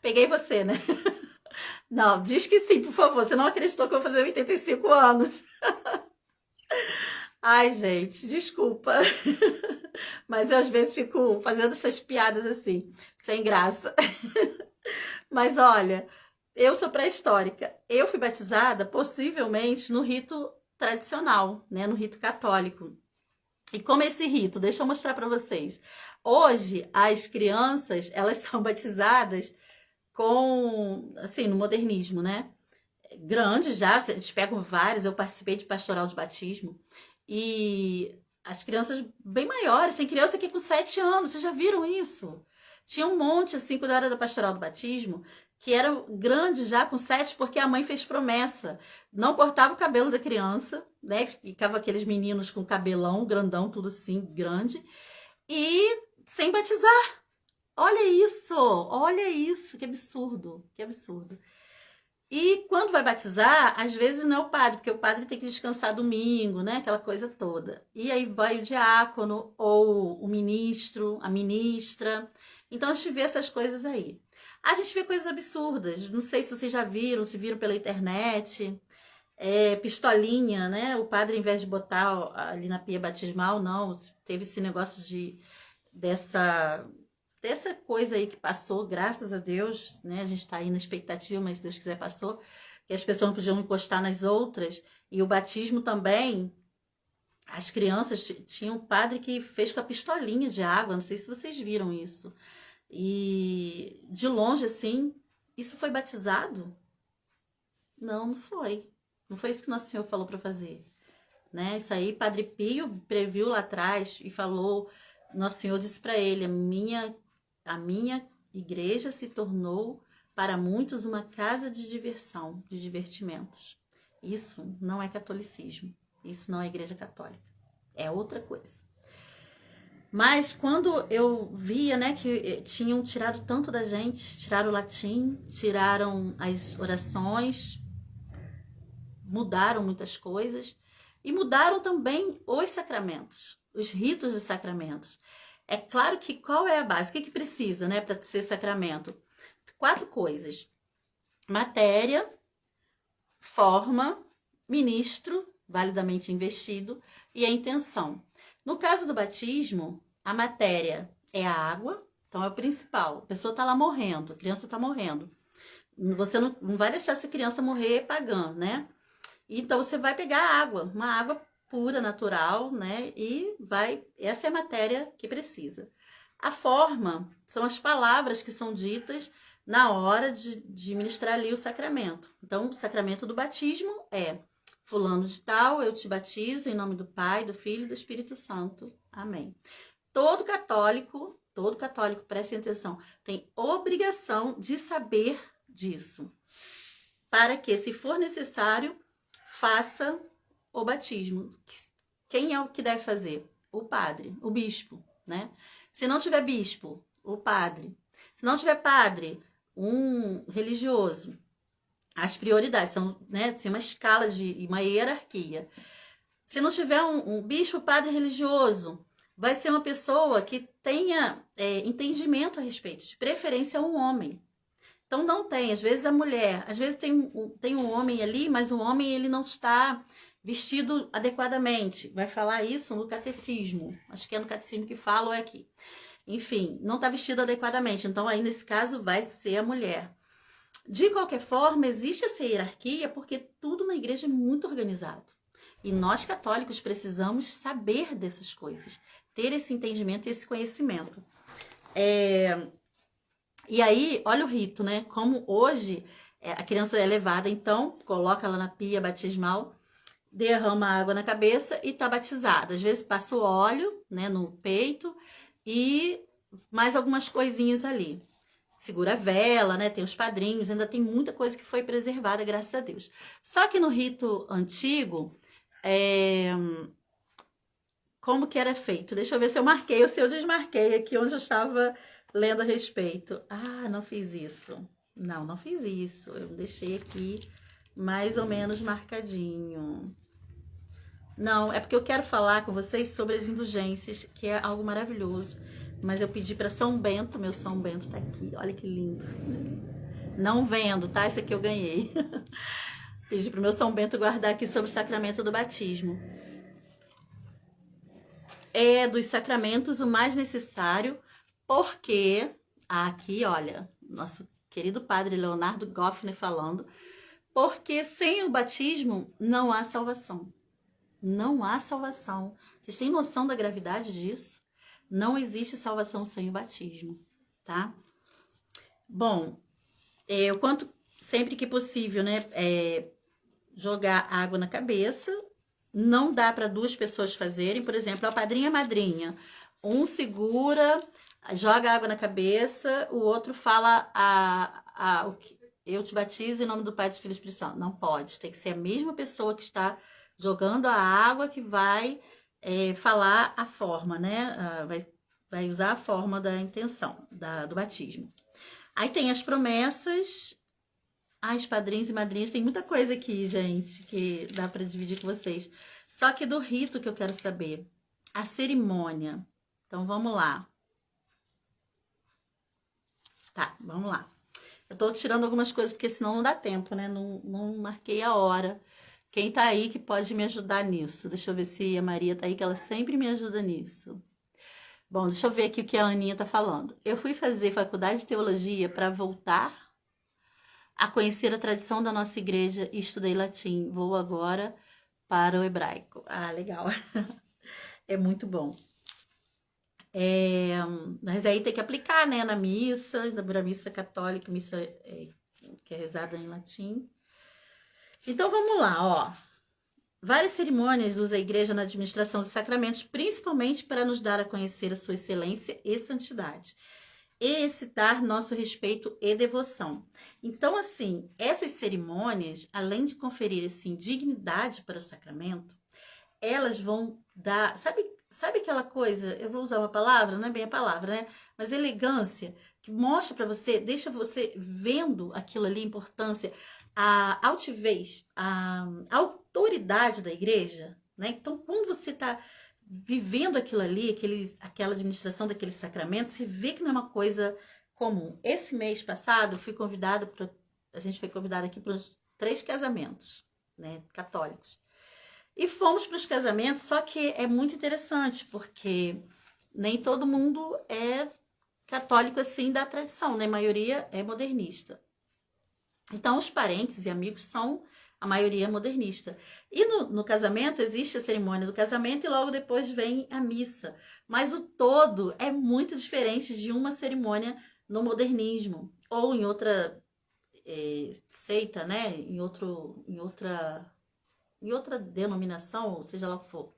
Peguei você, né? Não, diz que sim, por favor. Você não acreditou que eu vou fazer 85 anos. Ai, gente, desculpa. Mas eu às vezes fico fazendo essas piadas assim, sem graça. Mas olha, eu sou pré-histórica. Eu fui batizada possivelmente no rito tradicional, né, no rito católico. E como é esse rito? Deixa eu mostrar para vocês. Hoje as crianças, elas são batizadas com, assim, no modernismo, né? Grandes já, eles pegam vários, eu participei de pastoral de batismo. E as crianças bem maiores, tem criança que é com 7 anos, vocês já viram isso? Tinha um monte, assim, quando eu era da pastoral do batismo, que eram grandes já, com 7, porque a mãe fez promessa. Não cortava o cabelo da criança, né? Ficava aqueles meninos com cabelão grandão, tudo assim, grande. E sem batizar. Olha isso, que absurdo, que absurdo. E quando vai batizar, às vezes não é o padre, porque o padre tem que descansar domingo, né? Aquela coisa toda. E aí vai o diácono ou o ministro, a ministra. Então a gente vê essas coisas aí. A gente vê coisas absurdas. Não sei se vocês já viram, se viram pela internet. Pistolinha, né? O padre, em vez de botar ali na pia batismal, não. Teve esse negócio dessa dessa coisa aí que passou, graças a Deus, né? A gente tá aí na expectativa, mas se Deus quiser passou, que as pessoas não podiam encostar nas outras. E o batismo também, as crianças tinham um padre que fez com a pistolinha de água, não sei se vocês viram isso. E de longe, assim, isso foi batizado? Não, não foi. Não foi isso que Nosso Senhor falou para fazer, né? Isso aí, Padre Pio previu lá atrás e falou, Nosso Senhor disse para ele, a minha igreja se tornou para muitos uma casa de diversão, de divertimentos. Isso não é catolicismo, isso não é igreja católica, é outra coisa. Mas quando eu via, né, que tinham tirado tanto da gente, tiraram o latim, tiraram as orações, mudaram muitas coisas e mudaram também os sacramentos, os ritos de sacramentos. É claro que qual é a base? O que precisa, né, para ser sacramento? 4 coisas: matéria, forma, ministro, validamente investido, e a intenção. No caso do batismo, a matéria é a água, então é o principal. A pessoa está lá morrendo, a criança está morrendo. Você não vai deixar essa criança morrer pagando, né? Então você vai pegar água, uma água pura, natural, né? E essa é a matéria que precisa. A forma são as palavras que são ditas na hora de ministrar ali o sacramento. Então, o sacramento do batismo é: fulano de tal, eu te batizo em nome do Pai, do Filho e do Espírito Santo. Amém. Todo católico, prestem atenção, tem obrigação de saber disso, para que, se for necessário, faça o batismo. Quem é o que deve fazer? O padre, o bispo, né? Se não tiver bispo, o padre. Se não tiver padre, um religioso. As prioridades são, né, tem uma escala de uma hierarquia. Se não tiver um bispo, padre religioso, vai ser uma pessoa que tenha entendimento a respeito, de preferência um homem. Então não tem, às vezes a mulher, às vezes tem um homem ali, mas o homem ele não está vestido adequadamente. Vai falar isso no catecismo. Acho que é no catecismo que fala ou é aqui. Enfim, não está vestido adequadamente. Então aí nesse caso vai ser a mulher. De qualquer forma, existe essa hierarquia porque tudo na igreja é muito organizado. E nós católicos precisamos saber dessas coisas, ter esse entendimento e esse conhecimento. E aí, olha o rito, né? Como hoje a criança é levada, então, coloca ela na pia batismal, derrama água na cabeça e tá batizada. Às vezes passa o óleo, né, no peito e mais algumas coisinhas ali. Segura a vela, né? Tem os padrinhos, ainda tem muita coisa que foi preservada, graças a Deus. Só que no rito antigo, como que era feito? Deixa eu ver se eu marquei ou se eu desmarquei aqui onde eu estava lendo a respeito. Ah, não fiz isso. Não fiz isso. Eu deixei aqui mais ou menos marcadinho. Não, é porque eu quero falar com vocês sobre as indulgências, que é algo maravilhoso. Mas eu pedi para São Bento, meu São Bento tá aqui. Olha que lindo. Não vendo, tá? Esse aqui eu ganhei. Pedi pro meu São Bento guardar aqui sobre o sacramento do batismo. É dos sacramentos o mais necessário, porque aqui, olha, nosso querido padre Leonardo Goffner falando, porque sem o batismo não há salvação. Não há salvação. Vocês têm noção da gravidade disso? Não existe salvação sem o batismo, tá? Bom, o quanto sempre que possível, né? Jogar água na cabeça. Não dá para duas pessoas fazerem. Por exemplo, a padrinha e a madrinha. Um segura, joga água na cabeça, o outro fala o que eu te batizo em nome do Pai, do Filho e do Espírito Santo. Não pode. Tem que ser a mesma pessoa que está jogando a água que vai falar a forma, né? Vai usar a forma da intenção do batismo. Aí tem as promessas. Ai, padrinhos e madrinhas, tem muita coisa aqui, gente, que dá para dividir com vocês. Só que do rito que eu quero saber. A cerimônia. Então, vamos lá. Tá, vamos lá. Eu tô tirando algumas coisas, porque senão não dá tempo, né? Não marquei a hora. Quem tá aí que pode me ajudar nisso? Deixa eu ver se a Maria tá aí, que ela sempre me ajuda nisso. Bom, deixa eu ver aqui o que a Aninha tá falando. Eu fui fazer faculdade de teologia para voltar a conhecer a tradição da nossa igreja e estudei latim. Vou agora para o hebraico. Ah, legal. É muito bom. Mas aí tem que aplicar, né, na missa, na missa católica, missa que é rezada em latim. Então vamos lá, ó. Várias cerimônias usa a igreja na administração dos sacramentos, principalmente para nos dar a conhecer a sua excelência e santidade, e excitar nosso respeito e devoção. Então, assim, essas cerimônias, além de conferir, assim, dignidade para o sacramento, elas vão dar, sabe aquela coisa, eu vou usar uma palavra, não é bem a palavra, né? Mas elegância, que mostra para você, deixa você vendo aquilo ali, a importância, a altivez, a autoridade da igreja, né? Então, quando você está vivendo aquilo ali, aquela administração daquele sacramento, você vê que não é uma coisa comum. Esse mês passado, a gente foi convidado aqui para os 3 casamentos, né, católicos. E fomos para os casamentos, só que é muito interessante, porque nem todo mundo é católico assim da tradição, né? A maioria é modernista. Então, os parentes e amigos são a maioria modernista. E no casamento existe a cerimônia do casamento e logo depois vem a missa. Mas o todo é muito diferente de uma cerimônia no modernismo ou em outra seita, né? Em outra denominação, ou seja lá o que for.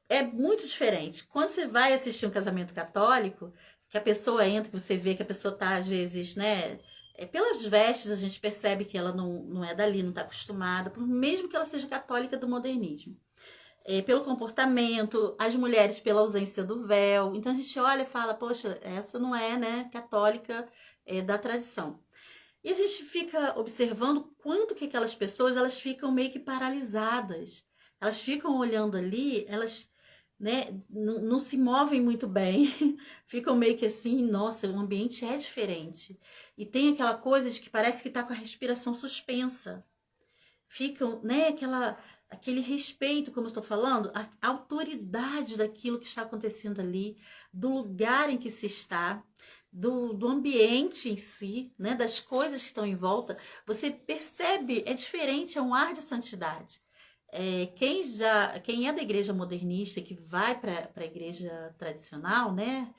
É muito diferente. Quando você vai assistir um casamento católico, que a pessoa entra, que você vê que a pessoa tá, às vezes, né? Pelas vestes, a gente percebe que ela não é dali, não está acostumada, por mesmo que ela seja católica do modernismo. Pelo comportamento, as mulheres pela ausência do véu. Então a gente olha e fala, poxa, essa não é, né, católica da tradição. E a gente fica observando quanto que aquelas pessoas, elas ficam meio que paralisadas. Elas ficam olhando ali, elas, né, não se movem muito bem. Ficam meio que assim, nossa, o ambiente é diferente. E tem aquela coisa de que parece que tá com a respiração suspensa. Ficam, né, aquele respeito, como eu estou falando, a autoridade daquilo que está acontecendo ali, do lugar em que se está, do ambiente em si, né, das coisas que estão em volta. Você percebe, é diferente, é um ar de santidade. Quem é da igreja modernista, que vai para a igreja tradicional, né,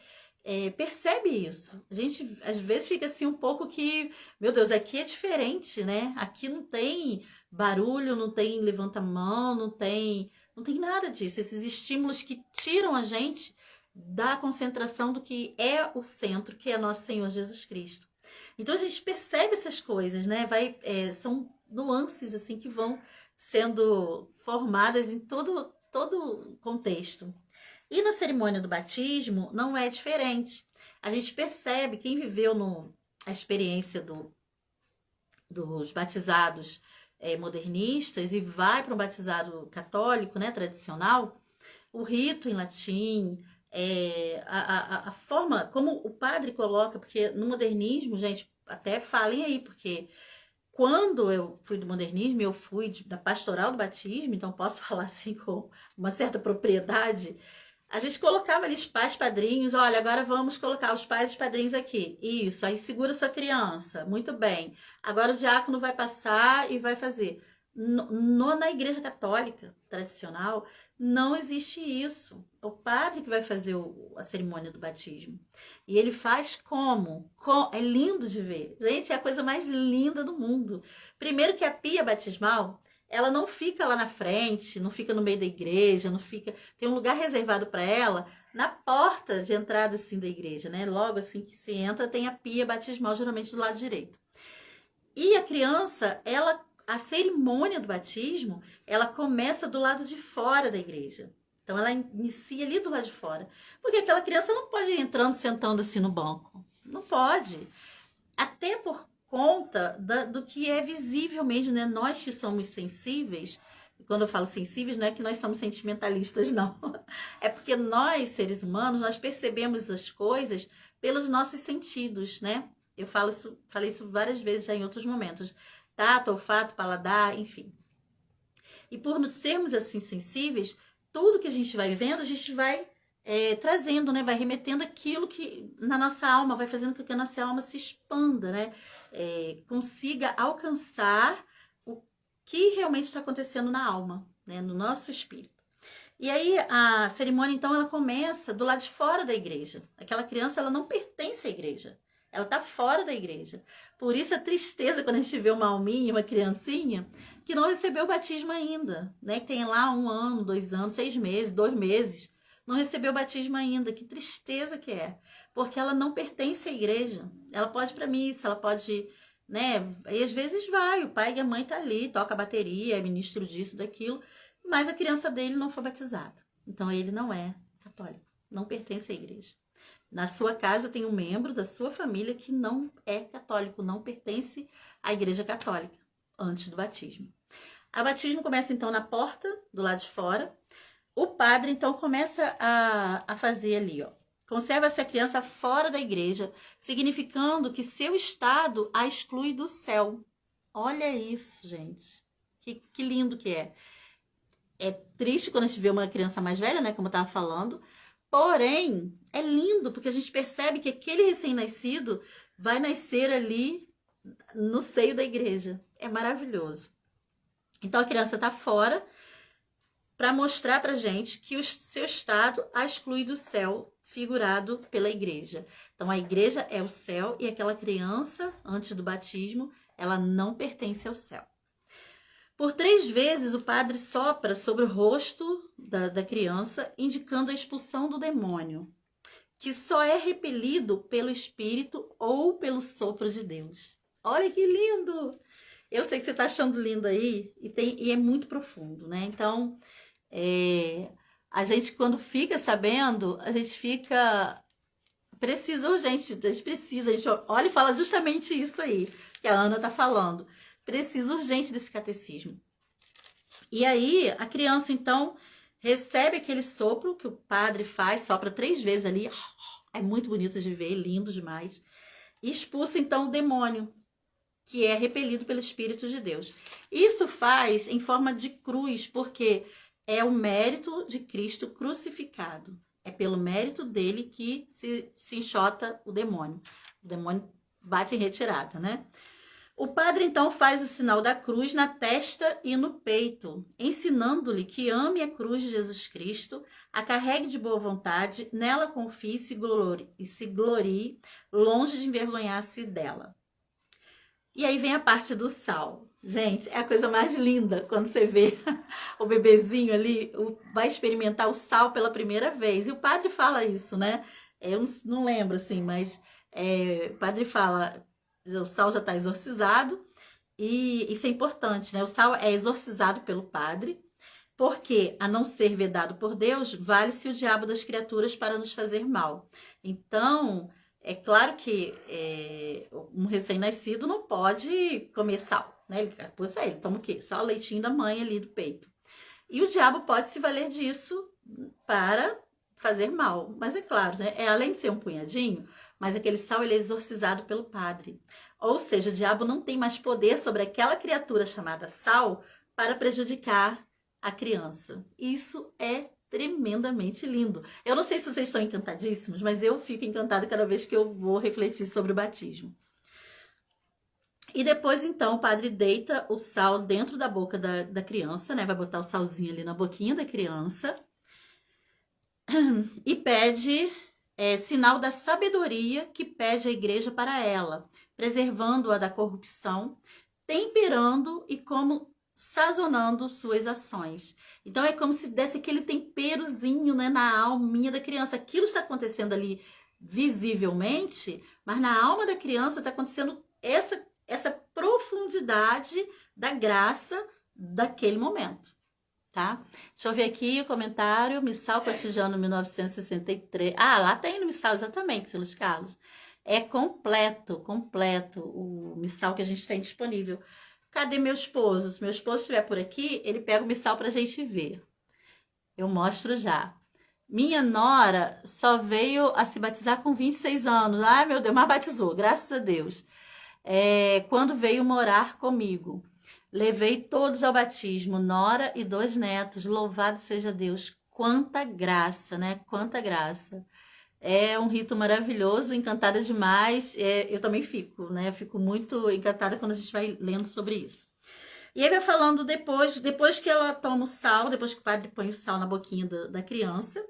percebe isso. A gente às vezes fica assim um pouco que, meu Deus, aqui é diferente, né? Aqui não tem barulho, não tem levanta-mão, não tem nada disso. Esses estímulos que tiram a gente da concentração do que é o centro, que é nosso Senhor Jesus Cristo. Então a gente percebe essas coisas, né? São nuances assim que vão sendo formadas em todo contexto. E na cerimônia do batismo não é diferente. A gente percebe, quem viveu a experiência dos batizados modernistas e vai para um batizado católico, né, tradicional, o rito em latim, a forma como o padre coloca, porque no modernismo, gente, até falem aí, porque quando eu fui do modernismo, eu fui da pastoral do batismo, então posso falar assim com uma certa propriedade. A gente colocava ali os pais padrinhos, olha, agora vamos colocar os pais e os padrinhos aqui. Isso, aí segura sua criança. Muito bem. Agora o diácono vai passar e vai fazer. Na igreja católica tradicional, não existe isso. É o padre que vai fazer a cerimônia do batismo. E ele faz como? É lindo de ver. Gente, é a coisa mais linda do mundo. Primeiro que a pia batismal, ela não fica lá na frente, não fica no meio da igreja, não fica. Tem um lugar reservado para ela na porta de entrada assim da igreja, né? Logo assim que se entra, tem a pia batismal, geralmente do lado direito. E a criança, a cerimônia do batismo, ela começa do lado de fora da igreja. Então ela inicia ali do lado de fora. Porque aquela criança não pode ir entrando, sentando assim no banco. Não pode. Até por conta do que é visível mesmo, né? Nós que somos sensíveis, e quando eu falo sensíveis, não é que nós somos sentimentalistas, não. É porque nós, seres humanos, nós percebemos as coisas pelos nossos sentidos, né? Falei isso várias vezes já em outros momentos. Tato, olfato, paladar, enfim. E por nos sermos assim sensíveis, tudo que a gente vai vendo, a gente vai trazendo, né? Vai remetendo aquilo que na nossa alma, vai fazendo com que a nossa alma se expanda, né? Consiga alcançar o que realmente está acontecendo na alma, né? No nosso espírito. E aí a cerimônia, então, ela começa do lado de fora da igreja. Aquela criança, ela não pertence à igreja. Ela está fora da igreja. Por isso a tristeza quando a gente vê uma alminha, uma criancinha, que não recebeu o batismo ainda, né? Que tem lá 1 ano, 2 anos, 6 meses, 2 meses, não recebeu o batismo ainda. Que tristeza que é. Porque ela não pertence à igreja. Ela pode ir para missa, ela pode, né? E às vezes vai, o pai e a mãe tá ali, toca a bateria, é ministro disso, daquilo, mas a criança dele não foi batizada. Então ele não é católico, não pertence à igreja. Na sua casa tem um membro da sua família que não é católico, não pertence à igreja católica, antes do batismo. O batismo começa então na porta, do lado de fora. O padre então começa a fazer ali, ó. Conserva-se a criança fora da igreja, significando que seu estado a exclui do céu. Olha isso, gente. Que lindo que é. É triste quando a gente vê uma criança mais velha, né? Como eu estava falando. Porém, é lindo, porque a gente percebe que aquele recém-nascido vai nascer ali no seio da igreja. É maravilhoso. Então a criança está fora para mostrar para gente que o seu estado a exclui do céu, figurado pela igreja. Então a igreja é o céu e aquela criança, antes do batismo, ela não pertence ao céu. Por 3 vezes o padre sopra sobre o rosto da criança, indicando a expulsão do demônio, que só é repelido pelo Espírito ou pelo sopro de Deus. Olha que lindo! Eu sei que você está achando lindo aí, e é muito profundo, né? Então, a gente quando fica sabendo, a gente fica precisa urgente, a gente precisa, a gente olha e fala justamente isso aí, que a Ana tá falando. Precisa urgente desse catecismo. E aí, a criança, então, recebe aquele sopro que o padre faz, sopra 3 vezes ali, é muito bonito de ver, lindo demais, e expulsa, então, o demônio, que é repelido pelo Espírito de Deus. Isso faz em forma de cruz, porque é o mérito de Cristo crucificado. É pelo mérito dele que se enxota o demônio. O demônio bate em retirada, né? O padre, então, faz o sinal da cruz na testa e no peito, ensinando-lhe que ame a cruz de Jesus Cristo, a carregue de boa vontade, nela confie e se glorie, longe de envergonhar-se dela. E aí vem a parte do sal. Gente, é a coisa mais linda quando você vê o bebezinho ali, vai experimentar o sal pela primeira vez. E o padre fala isso, né? Eu não lembro, assim, mas o padre fala, o sal já está exorcizado, e isso é importante, né? O sal é exorcizado pelo padre, porque, a não ser vedado por Deus, vale-se o diabo das criaturas para nos fazer mal. Então, é claro que um recém-nascido não pode comer sal, né? Ele toma o quê? Só o leitinho da mãe ali do peito. E o diabo pode se valer disso para fazer mal. Mas é claro, né? Além de ser um punhadinho, mas aquele sal ele é exorcizado pelo padre. Ou seja, o diabo não tem mais poder sobre aquela criatura chamada sal para prejudicar a criança. Isso é tremendamente lindo. Eu não sei se vocês estão encantadíssimos, mas eu fico encantada cada vez que eu vou refletir sobre o batismo. E depois, então, o padre deita o sal dentro da boca da criança, né? Vai botar o salzinho ali na boquinha da criança. E pede sinal da sabedoria que pede a igreja para ela, preservando-a da corrupção, temperando e como sazonando suas ações. Então é como se desse aquele temperozinho, né, na alminha da criança. Aquilo está acontecendo ali visivelmente, mas na alma da criança está acontecendo essa profundidade da graça daquele momento. Tá? Deixa eu ver aqui o comentário. Missal Cotidiano 1963. Ah, lá tem no Missal, exatamente, Silas Carlos. É completo o Missal que a gente tem disponível. Cadê meu esposo? Se meu esposo estiver por aqui, ele pega o Missal pra gente ver. Eu mostro já. Minha nora só veio a se batizar com 26 anos. Ai, meu Deus, mas batizou, graças a Deus. Quando veio morar comigo. Levei todos ao batismo, nora e 2 netos. Louvado seja Deus. Quanta graça, né? Quanta graça. É um rito maravilhoso, encantada demais. Eu também fico, né? Eu fico muito encantada quando a gente vai lendo sobre isso. E aí vai falando depois que ela toma o sal, depois que o padre põe o sal na boquinha da criança,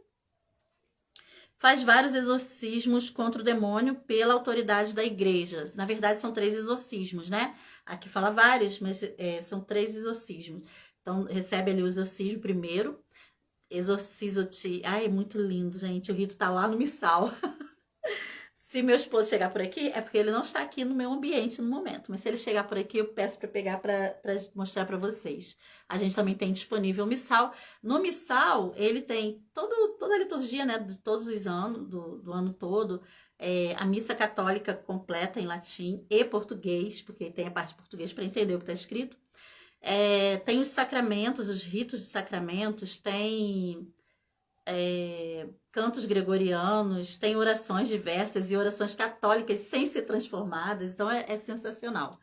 faz vários exorcismos contra o demônio pela autoridade da igreja. Na verdade, são 3 exorcismos, né? Aqui fala vários, mas são 3 exorcismos. Então, recebe ali o exorcismo primeiro, exorcizo-te. Ai, é muito lindo, gente. O rito tá lá no missal. Se meu esposo chegar por aqui, é porque ele não está aqui no meu ambiente no momento. Mas se ele chegar por aqui, eu peço para pegar para mostrar para vocês. A gente também tem disponível o missal. No missal, ele tem toda a liturgia, né, de todos os anos, do ano todo. A missa católica completa em latim e português, porque tem a parte de português para entender o que está escrito. Tem os sacramentos, os ritos de sacramentos, tem cantos gregorianos, tem orações diversas e orações católicas sem ser transformadas, então é sensacional.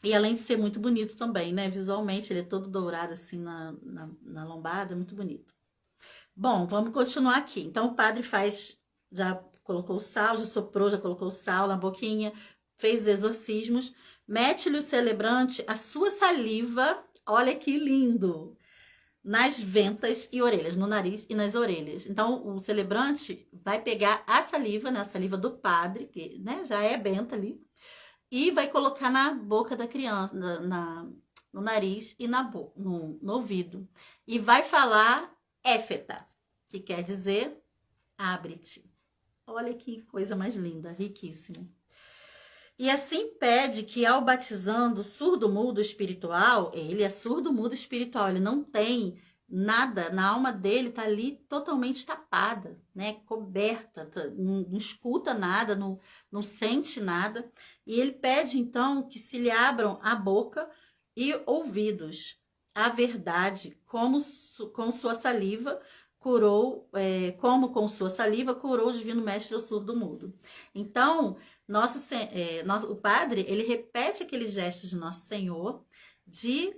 E além de ser muito bonito também, né? Visualmente, ele é todo dourado assim na lombada, é muito bonito. Bom, vamos continuar aqui. Então, o padre já colocou o sal, já soprou, já colocou o sal na boquinha, fez os exorcismos, mete-lhe o celebrante a sua saliva, olha que lindo! Nas ventas e orelhas, no nariz e nas orelhas. Então, o celebrante vai pegar a saliva, né, a saliva do padre, que, né, já é benta ali, e vai colocar na boca da criança, no nariz e no ouvido. E vai falar éfeta, que quer dizer abre-te. Olha que coisa mais linda, riquíssimo. E assim pede que ao batizando surdo-mudo espiritual, ele é surdo-mudo espiritual, ele não tem nada na alma dele tá ali totalmente tapada, né? Coberta, não escuta nada, não sente nada. E ele pede então que se lhe abram a boca e ouvidos. A verdade, com sua saliva curou, como com sua saliva curou o divino mestre o surdo mudo. Então, o padre, ele repete aqueles gestos de Nosso Senhor de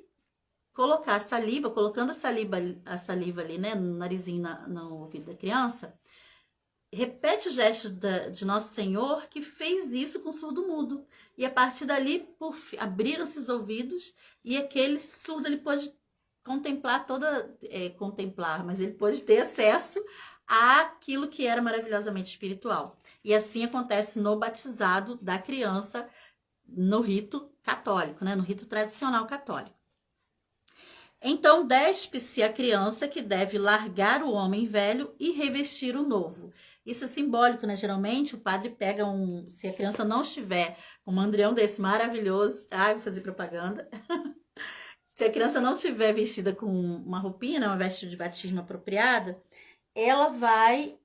colocar a saliva, colocando a saliva ali, né, no narizinho, no ouvido da criança, repete o gesto de Nosso Senhor que fez isso com o surdo mudo. E a partir dali, abriram-se os ouvidos e aquele surdo ele pôde contemplar, mas ele pôde ter acesso àquilo que era maravilhosamente espiritual. E assim acontece no batizado da criança no rito católico, né, no rito tradicional católico. Então, despe-se a criança que deve largar o homem velho e revestir o novo. Isso é simbólico, né? Geralmente o padre pega se a criança não estiver com um mandrião desse maravilhoso, vou fazer propaganda. Se a criança não estiver vestida com uma roupinha, né, uma veste de batismo apropriada, ela vai.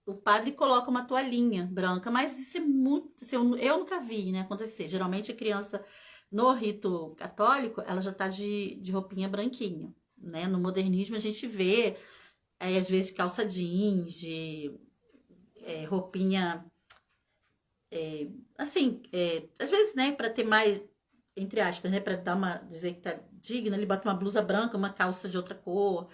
O padre coloca uma toalhinha branca, mas isso é muito. Eu nunca vi, né, acontecer. Geralmente a criança no rito católico, ela já tá de roupinha branquinha, né? No modernismo a gente vê, às vezes, calça jeans, de roupinha, assim, às vezes, né, para ter mais, entre aspas, né, para dizer que tá digna, ele bota uma blusa branca, uma calça de outra cor,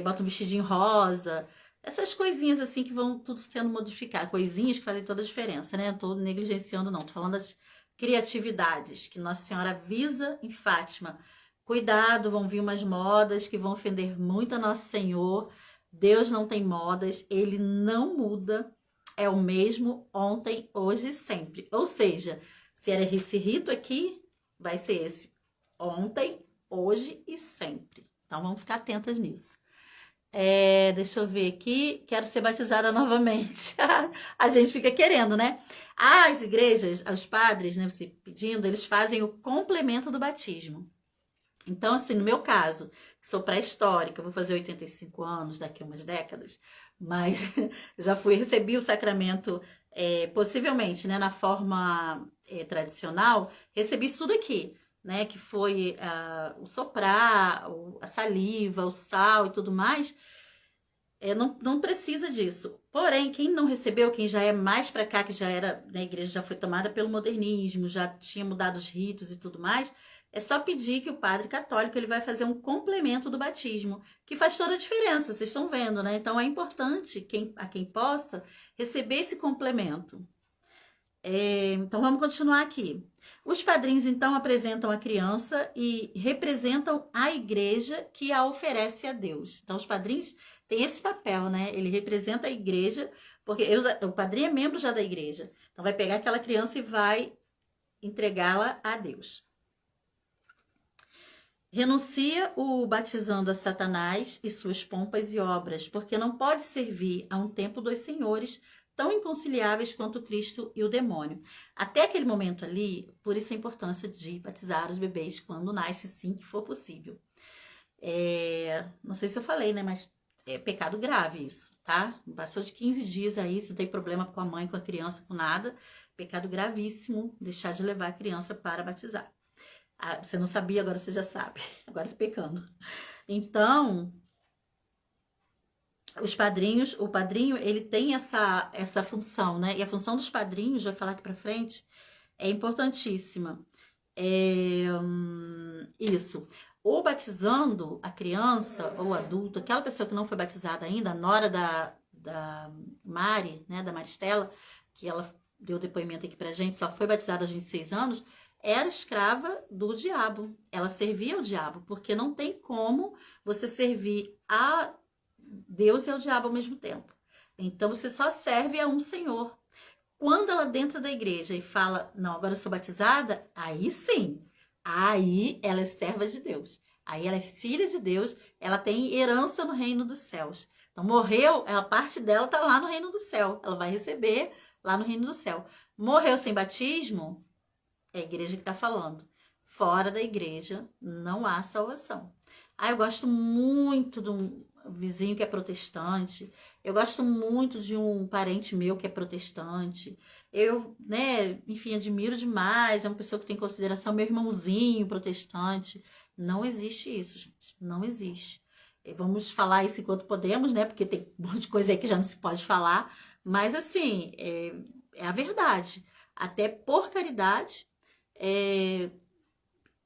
bota um vestidinho rosa, essas coisinhas assim que vão tudo sendo modificado, coisinhas que fazem toda a diferença, né? Não tô negligenciando, não, tô falando das criatividades que Nossa Senhora avisa em Fátima. Cuidado, vão vir umas modas que vão ofender muito a Nosso Senhor. Deus não tem modas, ele não muda, é o mesmo ontem, hoje e sempre. Ou seja, se era esse rito aqui, vai ser esse ontem, hoje e sempre. Então vamos ficar atentas nisso. Deixa eu ver aqui. Quero ser batizada novamente. A gente fica querendo, né? As igrejas, os padres, né? Você pedindo, eles fazem o complemento do batismo. Então, assim, no meu caso, que sou pré-histórica, vou fazer 85 anos daqui a umas décadas, mas já recebi o sacramento, possivelmente, né, na forma tradicional, recebi isso tudo aqui, né, que foi o soprar, a saliva, o sal e tudo mais. Não precisa disso. Porém, quem não recebeu, quem já é mais para cá, que já era, né, a igreja já foi tomada pelo modernismo, já tinha mudado os ritos e tudo mais, é só pedir que o padre católico ele vai fazer um complemento do batismo, que faz toda a diferença, vocês estão vendo, né? Então é importante a quem possa receber esse complemento. Então vamos continuar aqui. Os padrinhos então apresentam a criança e representam a igreja que a oferece a Deus. Então os padrinhos têm esse papel, né? Ele representa a igreja, porque o padrinho é membro já da igreja. Então vai pegar aquela criança e vai entregá-la a Deus. Renuncia o batizando a Satanás e suas pompas e obras, porque não pode servir a um templo dos senhores tão inconciliáveis quanto o Cristo e o demônio. Até aquele momento ali, por isso a importância de batizar os bebês quando nasce, sim, que for possível. Não sei se eu falei, né, mas é pecado grave isso, tá? Passou de 15 dias aí, se não tem problema com a mãe, com a criança, com nada, pecado gravíssimo deixar de levar a criança para batizar. Você não sabia, agora você já sabe. Agora tá pecando. Então, o padrinho, ele tem essa função, né? E a função dos padrinhos, já vou falar aqui pra frente, é importantíssima. Isso. Ou batizando a criança ou adulto, aquela pessoa que não foi batizada ainda, a nora da Mari, né, da Maristela, que ela deu depoimento aqui pra gente, só foi batizada aos 26 anos, era escrava do diabo. Ela servia ao diabo, porque não tem como você servir a Deus e ao diabo ao mesmo tempo. Então você só serve a um Senhor. Quando ela entra da igreja e fala, não, agora eu sou batizada, aí sim. Aí ela é serva de Deus. Aí ela é filha de Deus, ela tem herança no reino dos céus. Então morreu, a parte dela está lá no reino do céu. Ela vai receber lá no reino do céu. Morreu sem batismo, é a igreja que está falando. Fora da igreja não há salvação. Ah, eu gosto muito de um vizinho que é protestante. Eu gosto muito de um parente meu que é protestante. Eu, né, enfim, admiro demais. É uma pessoa que tem consideração, meu irmãozinho protestante. Não existe isso, gente. Não existe. Vamos falar isso enquanto podemos, né? Porque tem um monte de coisa aí que já não se pode falar. Mas, assim, é a verdade. Até por caridade, é,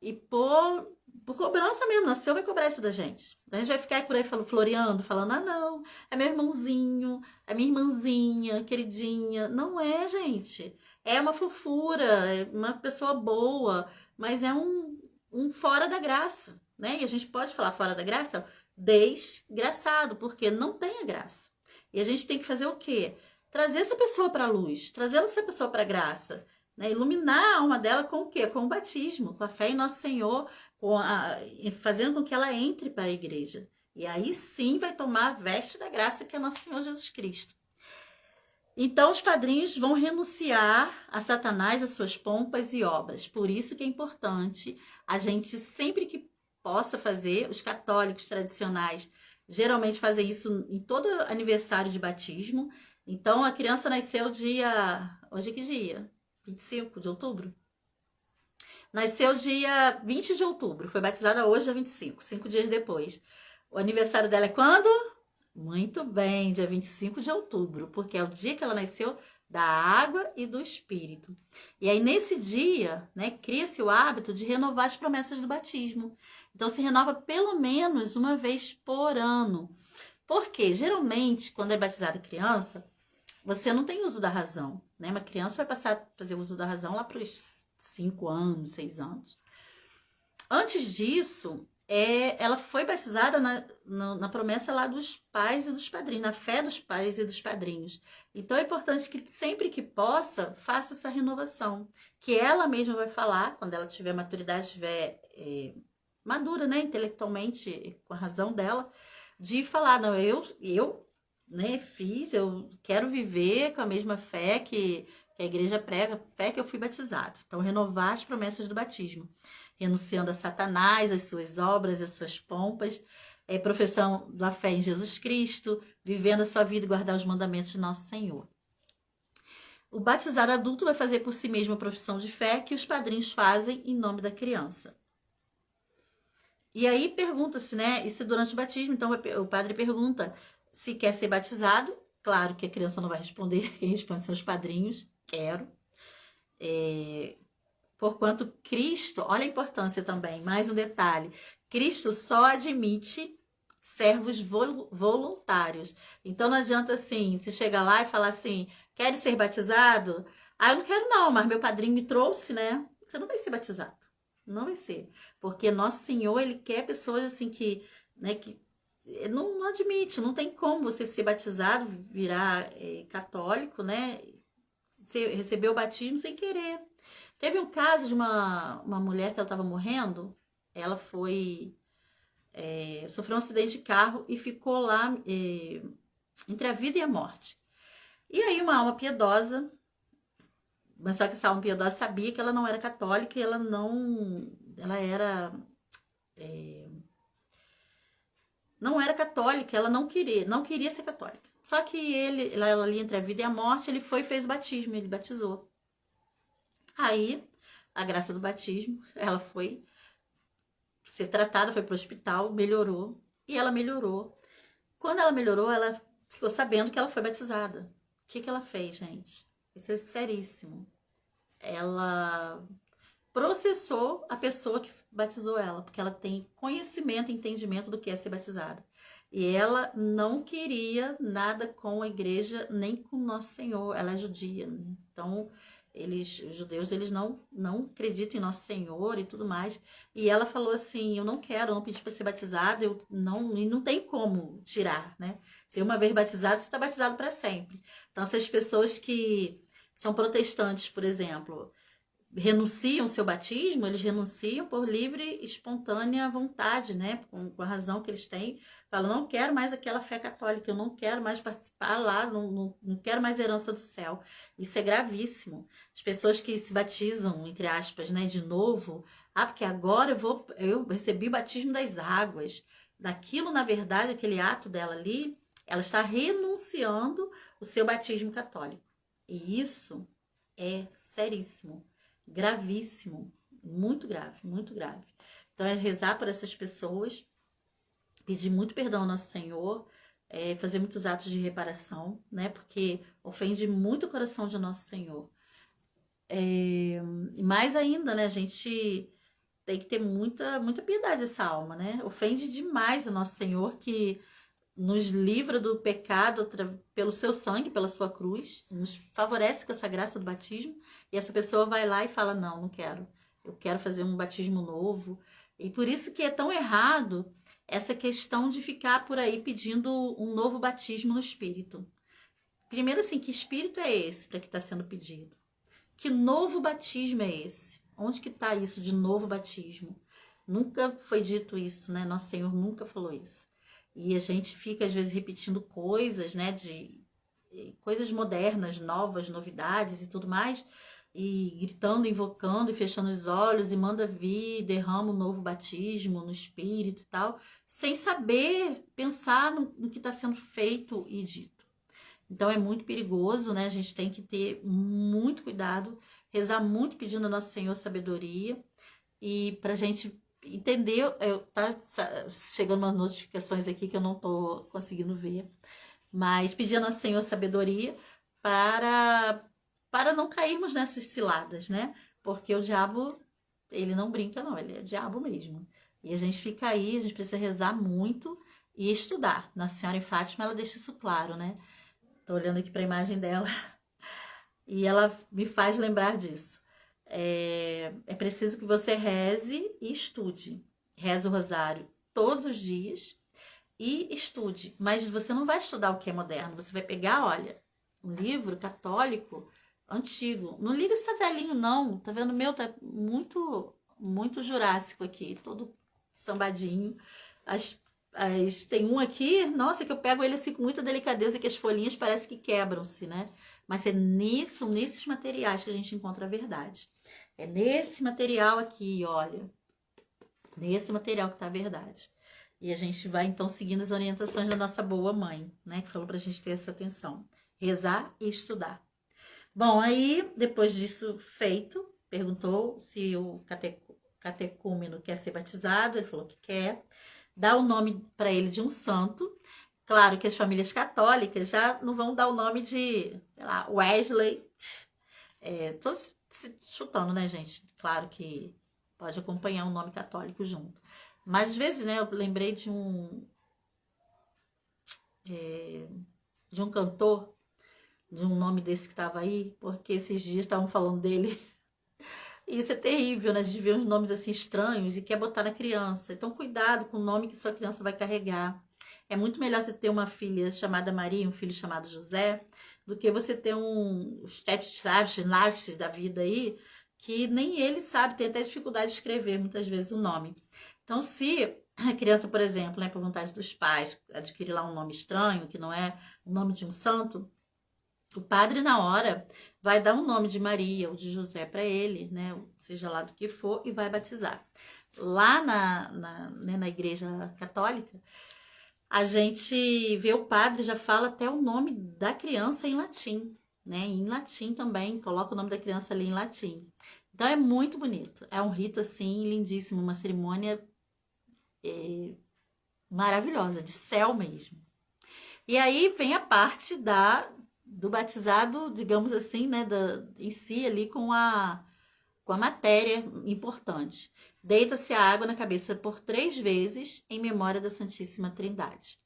e por cobrança mesmo, nasceu, vai cobrar isso da gente. A gente vai ficar por aí floreando, falando, ah, não, é meu irmãozinho, é minha irmãzinha, queridinha. Não é, gente. É uma fofura, é uma pessoa boa, mas é um fora da graça, né? E a gente pode falar fora da graça, desgraçado, porque não tem a graça. E a gente tem que fazer o quê? Trazer essa pessoa para a luz, trazer essa pessoa para a graça, né? Iluminar a alma dela com o quê? Com o batismo, com a fé em Nosso Senhor, fazendo com que ela entre para a igreja. E aí sim vai tomar a veste da graça que é Nosso Senhor Jesus Cristo. Então os padrinhos vão renunciar a Satanás, as suas pompas e obras. Por isso que é importante a gente sempre que possa fazer, os católicos tradicionais geralmente fazem isso em todo aniversário de batismo. Então a criança nasceu hoje é que dia? 25 de outubro? Nasceu dia 20 de outubro, foi batizada hoje, dia 25, 5 dias depois. O aniversário dela é quando? Muito bem, dia 25 de outubro, porque é o dia que ela nasceu da água e do espírito. E aí, nesse dia, né, cria-se o hábito de renovar as promessas do batismo. Então, se renova pelo menos uma vez por ano. Porque, geralmente, quando é batizada criança, você não tem uso da razão, né? Uma criança vai passar a fazer uso da razão lá para os 5 anos, 6 anos. Antes disso, ela foi batizada na promessa lá dos pais e dos padrinhos, na fé dos pais e dos padrinhos. Então é importante que sempre que possa, faça essa renovação. Que ela mesma vai falar, quando ela tiver maturidade, estiver madura, né, intelectualmente, com a razão dela, de falar, não, eu né, eu quero viver com a mesma fé que a igreja prega, fé que eu fui batizado. Então, renovar as promessas do batismo, renunciando a Satanás, as suas obras, as suas pompas, profissão da fé em Jesus Cristo, vivendo a sua vida e guardar os mandamentos de nosso Senhor. O batizado adulto vai fazer por si mesmo a profissão de fé que os padrinhos fazem em nome da criança. E aí pergunta-se, né? Isso é durante o batismo, então o padre pergunta se quer ser batizado. Claro que a criança não vai responder, quem responde são os padrinhos. Quero. Porquanto Cristo, olha a importância também, mais um detalhe: Cristo só admite servos voluntários. Então não adianta assim, se chega lá e falar assim, quer ser batizado? Ah, eu não quero não, mas meu padrinho me trouxe, né? Você não vai ser batizado. Não vai ser. Porque Nosso Senhor, Ele quer pessoas assim né, que não admite, não tem como você ser batizado, virar católico, né? Receber o batismo sem querer. Teve um caso de uma mulher que ela estava morrendo, ela sofreu um acidente de carro e ficou lá entre a vida e a morte. E aí uma alma piedosa, mas só que essa alma piedosa sabia que ela não era católica e ela não era católica, ela não queria ser católica. Só que ela ali entre a vida e a morte, ele foi e fez o batismo, ele batizou. Aí, a graça do batismo, ela foi ser tratada, foi pro hospital, melhorou. E ela melhorou. Quando ela melhorou, ela ficou sabendo que ela foi batizada. O que ela fez, gente? Isso é seríssimo. Ela processou a pessoa que batizou ela, porque ela tem conhecimento e entendimento do que é ser batizada. E ela não queria nada com a igreja, nem com Nosso Senhor. Ela é judia, né? Então, os judeus, eles não acreditam em Nosso Senhor e tudo mais. E ela falou assim, eu não quero, não pedi para ser batizada, e não tem como tirar, né? Se uma vez batizado, você está batizado para sempre. Então, essas pessoas que são protestantes, por exemplo, renunciam ao seu batismo, eles renunciam por livre e espontânea vontade, né? Com a razão que eles têm. Falam, não quero mais aquela fé católica, eu não quero mais participar lá, não quero mais herança do céu. Isso é gravíssimo. As pessoas que se batizam, entre aspas, né, de novo, porque agora eu recebi o batismo das águas. Daquilo, na verdade, aquele ato dela ali, ela está renunciando o seu batismo católico. E isso é seríssimo, gravíssimo, muito grave, muito grave. Então é rezar por essas pessoas, pedir muito perdão ao Nosso Senhor, fazer muitos atos de reparação, né? Porque ofende muito o coração de Nosso Senhor. E mais ainda, né? A gente tem que ter muita piedade essa alma, né? Ofende demais o Nosso Senhor que nos livra do pecado pelo seu sangue, pela sua cruz, nos favorece com essa graça do batismo, e essa pessoa vai lá e fala, não, não quero, eu quero fazer um batismo novo. E por isso que é tão errado essa questão de ficar por aí pedindo um novo batismo no Espírito. Primeiro assim, que Espírito é esse para que está sendo pedido? Que novo batismo é esse? Onde que está isso de novo batismo? Nunca foi dito isso, né? Nosso Senhor nunca falou isso. E a gente fica, às vezes, repetindo coisas, né? De coisas modernas, novas, novidades e tudo mais. E gritando, invocando e fechando os olhos e manda vir, derrama um novo batismo no Espírito e tal. Sem saber pensar no que está sendo feito e dito. Então é muito perigoso, né? A gente tem que ter muito cuidado, rezar muito pedindo ao Nosso Senhor sabedoria e para a gente entender. Tá chegando umas notificações aqui que eu não tô conseguindo ver, mas pedir ao Nosso Senhor sabedoria para para não cairmos nessas ciladas, né? Porque o diabo, ele não brinca, não, ele é diabo mesmo. E a gente fica aí, a gente precisa rezar muito e estudar. Nossa Senhora em Fátima, ela deixa isso claro, né? Tô olhando aqui para a imagem dela e ela me faz lembrar disso. É preciso que você reze e estude. Reze o rosário todos os dias e estude. Mas você não vai estudar o que é moderno. Você vai pegar, olha, um livro católico antigo. Não liga se tá velhinho, não. Tá vendo o meu? Tá muito jurássico aqui, todo sambadinho. As tem um aqui, nossa, que eu pego ele assim com muita delicadeza, que as folhinhas parecem que quebram-se, né? Mas é nesses materiais que a gente encontra a verdade. É nesse material aqui, olha. Nesse material que tá a verdade. E a gente vai, então, seguindo as orientações da nossa boa mãe, né? Que falou pra gente ter essa atenção. Rezar e estudar. Bom, aí, depois disso feito, perguntou se o catecúmeno quer ser batizado. Ele falou que quer. Dá o nome para ele de um santo. Claro que as famílias católicas já não vão dar o nome de, sei lá, Wesley. Tô se chutando, né, gente? Claro que pode acompanhar um nome católico junto. Mas às vezes, né, eu lembrei de um cantor, de um nome desse que estava aí, porque esses dias estavam falando dele. E isso é terrível, né? A gente vê uns nomes assim estranhos e quer botar na criança. Então, cuidado com o nome que sua criança vai carregar. É muito melhor você ter uma filha chamada Maria, um filho chamado José, do que você ter os Stepslavs da vida aí, que nem ele sabe, tem até dificuldade de escrever muitas vezes o nome. Então, se a criança, por exemplo, né, por vontade dos pais, adquirir lá um nome estranho, que não é o nome de um santo, o padre, na hora, vai dar um nome de Maria ou de José para ele, né? Seja lá do que for, e vai batizar. Lá né, na igreja católica, a gente vê o padre, já fala até o nome da criança em latim, né? Em latim também, coloca o nome da criança ali em latim. Então é muito bonito. É um rito, assim, lindíssimo, uma cerimônia maravilhosa, de céu mesmo. E aí vem a parte do batizado, digamos assim, né, em si ali com a matéria importante. Deita-se a água na cabeça por 3 vezes em memória da Santíssima Trindade.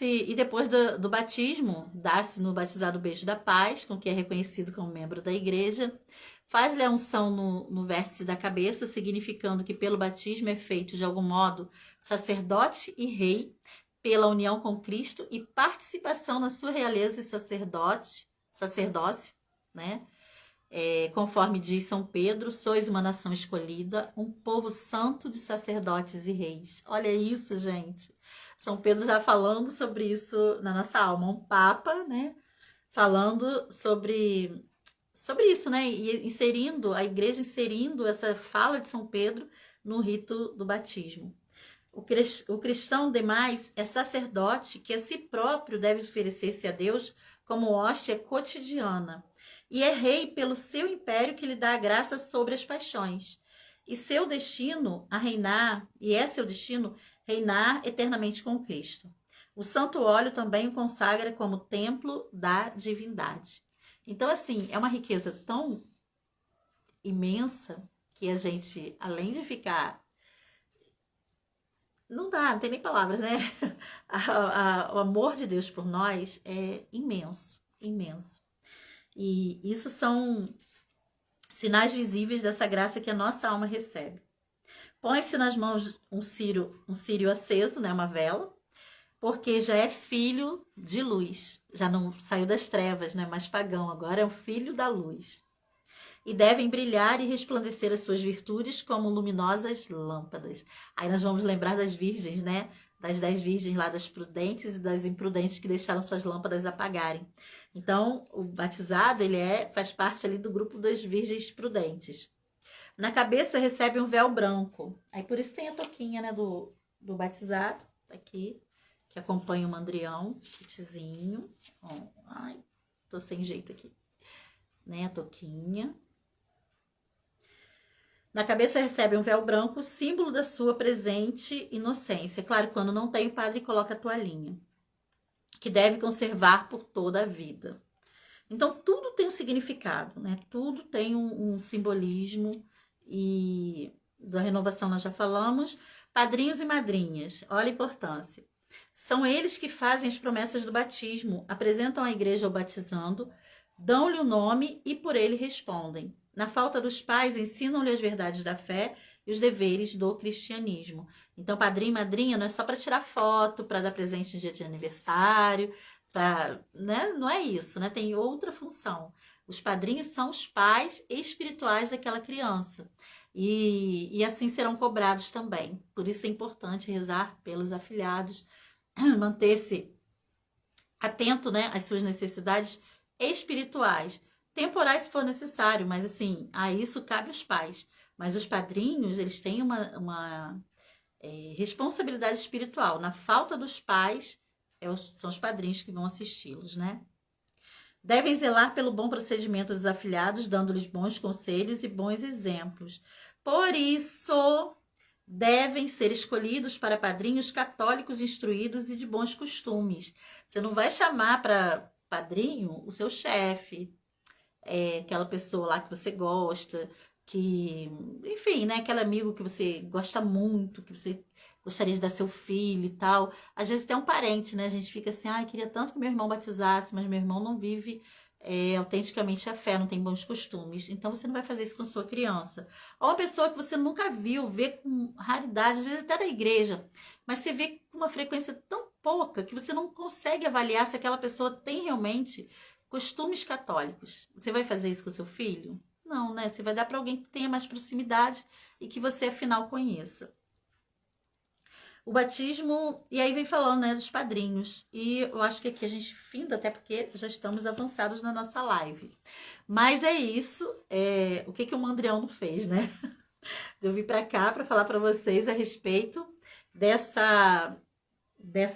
E depois do batismo, dá-se no batizado o beijo da paz, com que é reconhecido como membro da igreja. Faz-lhe a unção no vértice da cabeça, significando que pelo batismo é feito, de algum modo, sacerdote e rei, pela união com Cristo e participação na sua realeza e sacerdócio, né? Conforme diz São Pedro, sois uma nação escolhida, um povo santo de sacerdotes e reis. Olha isso, gente. São Pedro já falando sobre isso na nossa alma, um papa, né? Falando sobre isso, né? E inserindo, a igreja inserindo essa fala de São Pedro no rito do batismo. O cristão, demais, é sacerdote que a si próprio deve oferecer-se a Deus como hóstia cotidiana, e é rei pelo seu império que lhe dá a graça sobre as paixões. E seu destino a reinar, e é seu destino reinar eternamente com Cristo. O santo óleo também o consagra como templo da divindade. Então, assim, é uma riqueza tão imensa que a gente, além de ficar. Não dá, não tem nem palavras, né? O amor de Deus por nós é imenso, imenso. E isso são sinais visíveis dessa graça que a nossa alma recebe. Põe-se nas mãos um círio aceso, né, uma vela, porque já é filho de luz. Já não saiu das trevas, né, mais pagão, agora é o filho da luz. E devem brilhar e resplandecer as suas virtudes como luminosas lâmpadas. Aí nós vamos lembrar das virgens, né? Das 10 virgens lá, das prudentes e das imprudentes que deixaram suas lâmpadas apagarem. Então, o batizado, ele faz parte ali do grupo das virgens prudentes. Na cabeça recebe um véu branco. Aí por isso tem a toquinha, né, do batizado, aqui, que acompanha o mandrião, kitzinho. Ai, tô sem jeito aqui. Né, a toquinha. Na cabeça recebe um véu branco, símbolo da sua presente inocência. Claro, quando não tem, o padre coloca a toalhinha, que deve conservar por toda a vida. Então, tudo tem um significado, né? Tudo tem um simbolismo. E da renovação nós já falamos. Padrinhos e madrinhas, olha a importância. São eles que fazem as promessas do batismo, apresentam a igreja ao batizando, dão-lhe o nome e por ele respondem. Na falta dos pais, ensinam-lhe as verdades da fé e os deveres do cristianismo. Então, padrinho e madrinha não é só para tirar foto, para dar presente em dia de aniversário, né? Não é isso, né? Tem outra função. Os padrinhos são os pais espirituais daquela criança. E assim serão cobrados também. Por isso é importante rezar pelos afilhados, manter-se atento, né, às suas necessidades espirituais, temporais se for necessário, mas assim, a isso cabe aos pais. Mas os padrinhos, eles têm uma responsabilidade espiritual. Na falta dos pais, são os padrinhos que vão assisti-los, né? Devem zelar pelo bom procedimento dos afilhados, dando-lhes bons conselhos e bons exemplos. Por isso, devem ser escolhidos para padrinhos católicos instruídos e de bons costumes. Você não vai chamar para padrinho o seu chefe, aquela pessoa lá que você gosta, que, enfim, né, aquele amigo que você gosta muito, que você gostaria de dar seu filho e tal. Às vezes tem um parente, né? A gente fica assim, ai, queria tanto que meu irmão batizasse, mas meu irmão não vive autenticamente a fé, não tem bons costumes. Então você não vai fazer isso com a sua criança. Ou uma pessoa que você nunca viu, vê com raridade, às vezes até da igreja, mas você vê com uma frequência tão pouca que você não consegue avaliar se aquela pessoa tem realmente costumes católicos. Você vai fazer isso com o seu filho? Não, né? Você vai dar para alguém que tenha mais proximidade e que você afinal conheça. O batismo, e aí vem falando, né, dos padrinhos. E eu acho que aqui a gente finda, até porque já estamos avançados na nossa live. Mas é isso, o que o Mandrião não fez, né? Eu vim para cá para falar para vocês a respeito dessa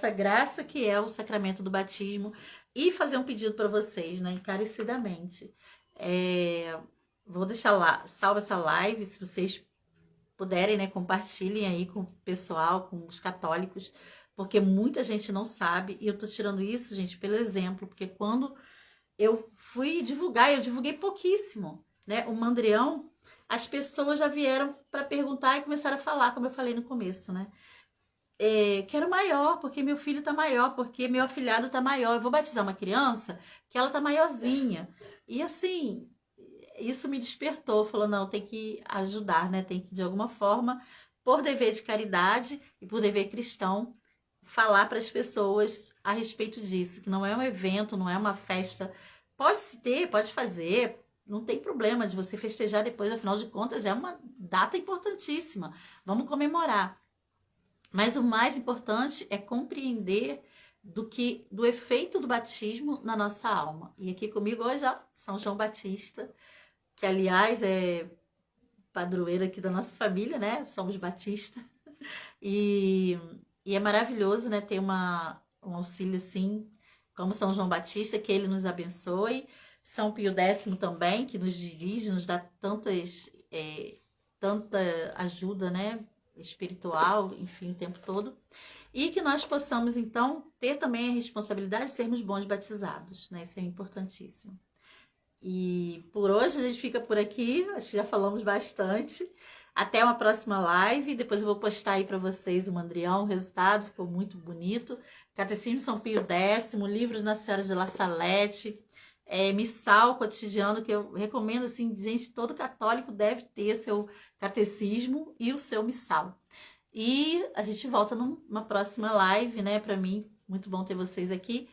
graça que é o sacramento do batismo e fazer um pedido para vocês, né, encarecidamente. Vou deixar lá, salva essa live, se vocês puderem, né, compartilhem aí com o pessoal, com os católicos, porque muita gente não sabe, e eu tô tirando isso, gente, pelo exemplo, porque quando eu fui divulgar, eu divulguei pouquíssimo, né, o Mandrião, as pessoas já vieram para perguntar e começaram a falar, como eu falei no começo, né, quero maior, porque meu filho tá maior, porque meu afilhado tá maior, eu vou batizar uma criança que ela tá maiorzinha, e assim, isso me despertou, falou, não, tem que ajudar, né? Tem que, de alguma forma, por dever de caridade e por dever cristão, falar para as pessoas a respeito disso, que não é um evento, não é uma festa. Pode se ter, pode fazer, não tem problema de você festejar depois, afinal de contas, é uma data importantíssima. Vamos comemorar. Mas o mais importante é compreender do efeito do batismo na nossa alma. E aqui comigo hoje, ó, São João Batista, que aliás é padroeiro aqui da nossa família, né? Somos Batista. E, e é maravilhoso, né? Ter um auxílio assim, como São João Batista, que ele nos abençoe. São Pio X também, que nos dirige, nos dá tanta ajuda, né? Espiritual, enfim, o tempo todo. E que nós possamos, então, ter também a responsabilidade de sermos bons batizados, né? Isso é importantíssimo. E por hoje a gente fica por aqui, acho que já falamos bastante. Até uma próxima live. Depois eu vou postar aí para vocês o mandrião, o resultado, ficou muito bonito. Catecismo São Pio X, livro de Nossa Senhora de La Salete, missal cotidiano, que eu recomendo, assim, gente, todo católico deve ter seu catecismo e o seu missal. E a gente volta numa próxima live, né? Para mim, muito bom ter vocês aqui.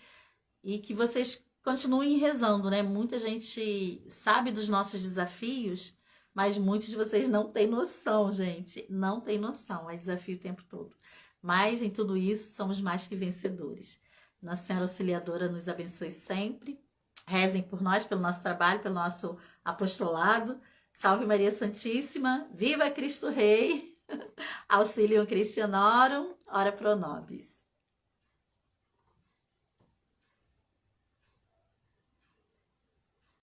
E que vocês continuem rezando, né? Muita gente sabe dos nossos desafios, mas muitos de vocês não têm noção, gente. Não tem noção, é desafio o tempo todo. Mas em tudo isso, somos mais que vencedores. Nossa Senhora Auxiliadora nos abençoe sempre. Rezem por nós, pelo nosso trabalho, pelo nosso apostolado. Salve Maria Santíssima. Viva Cristo Rei. Auxilium Christianorum. Ora pro nobis.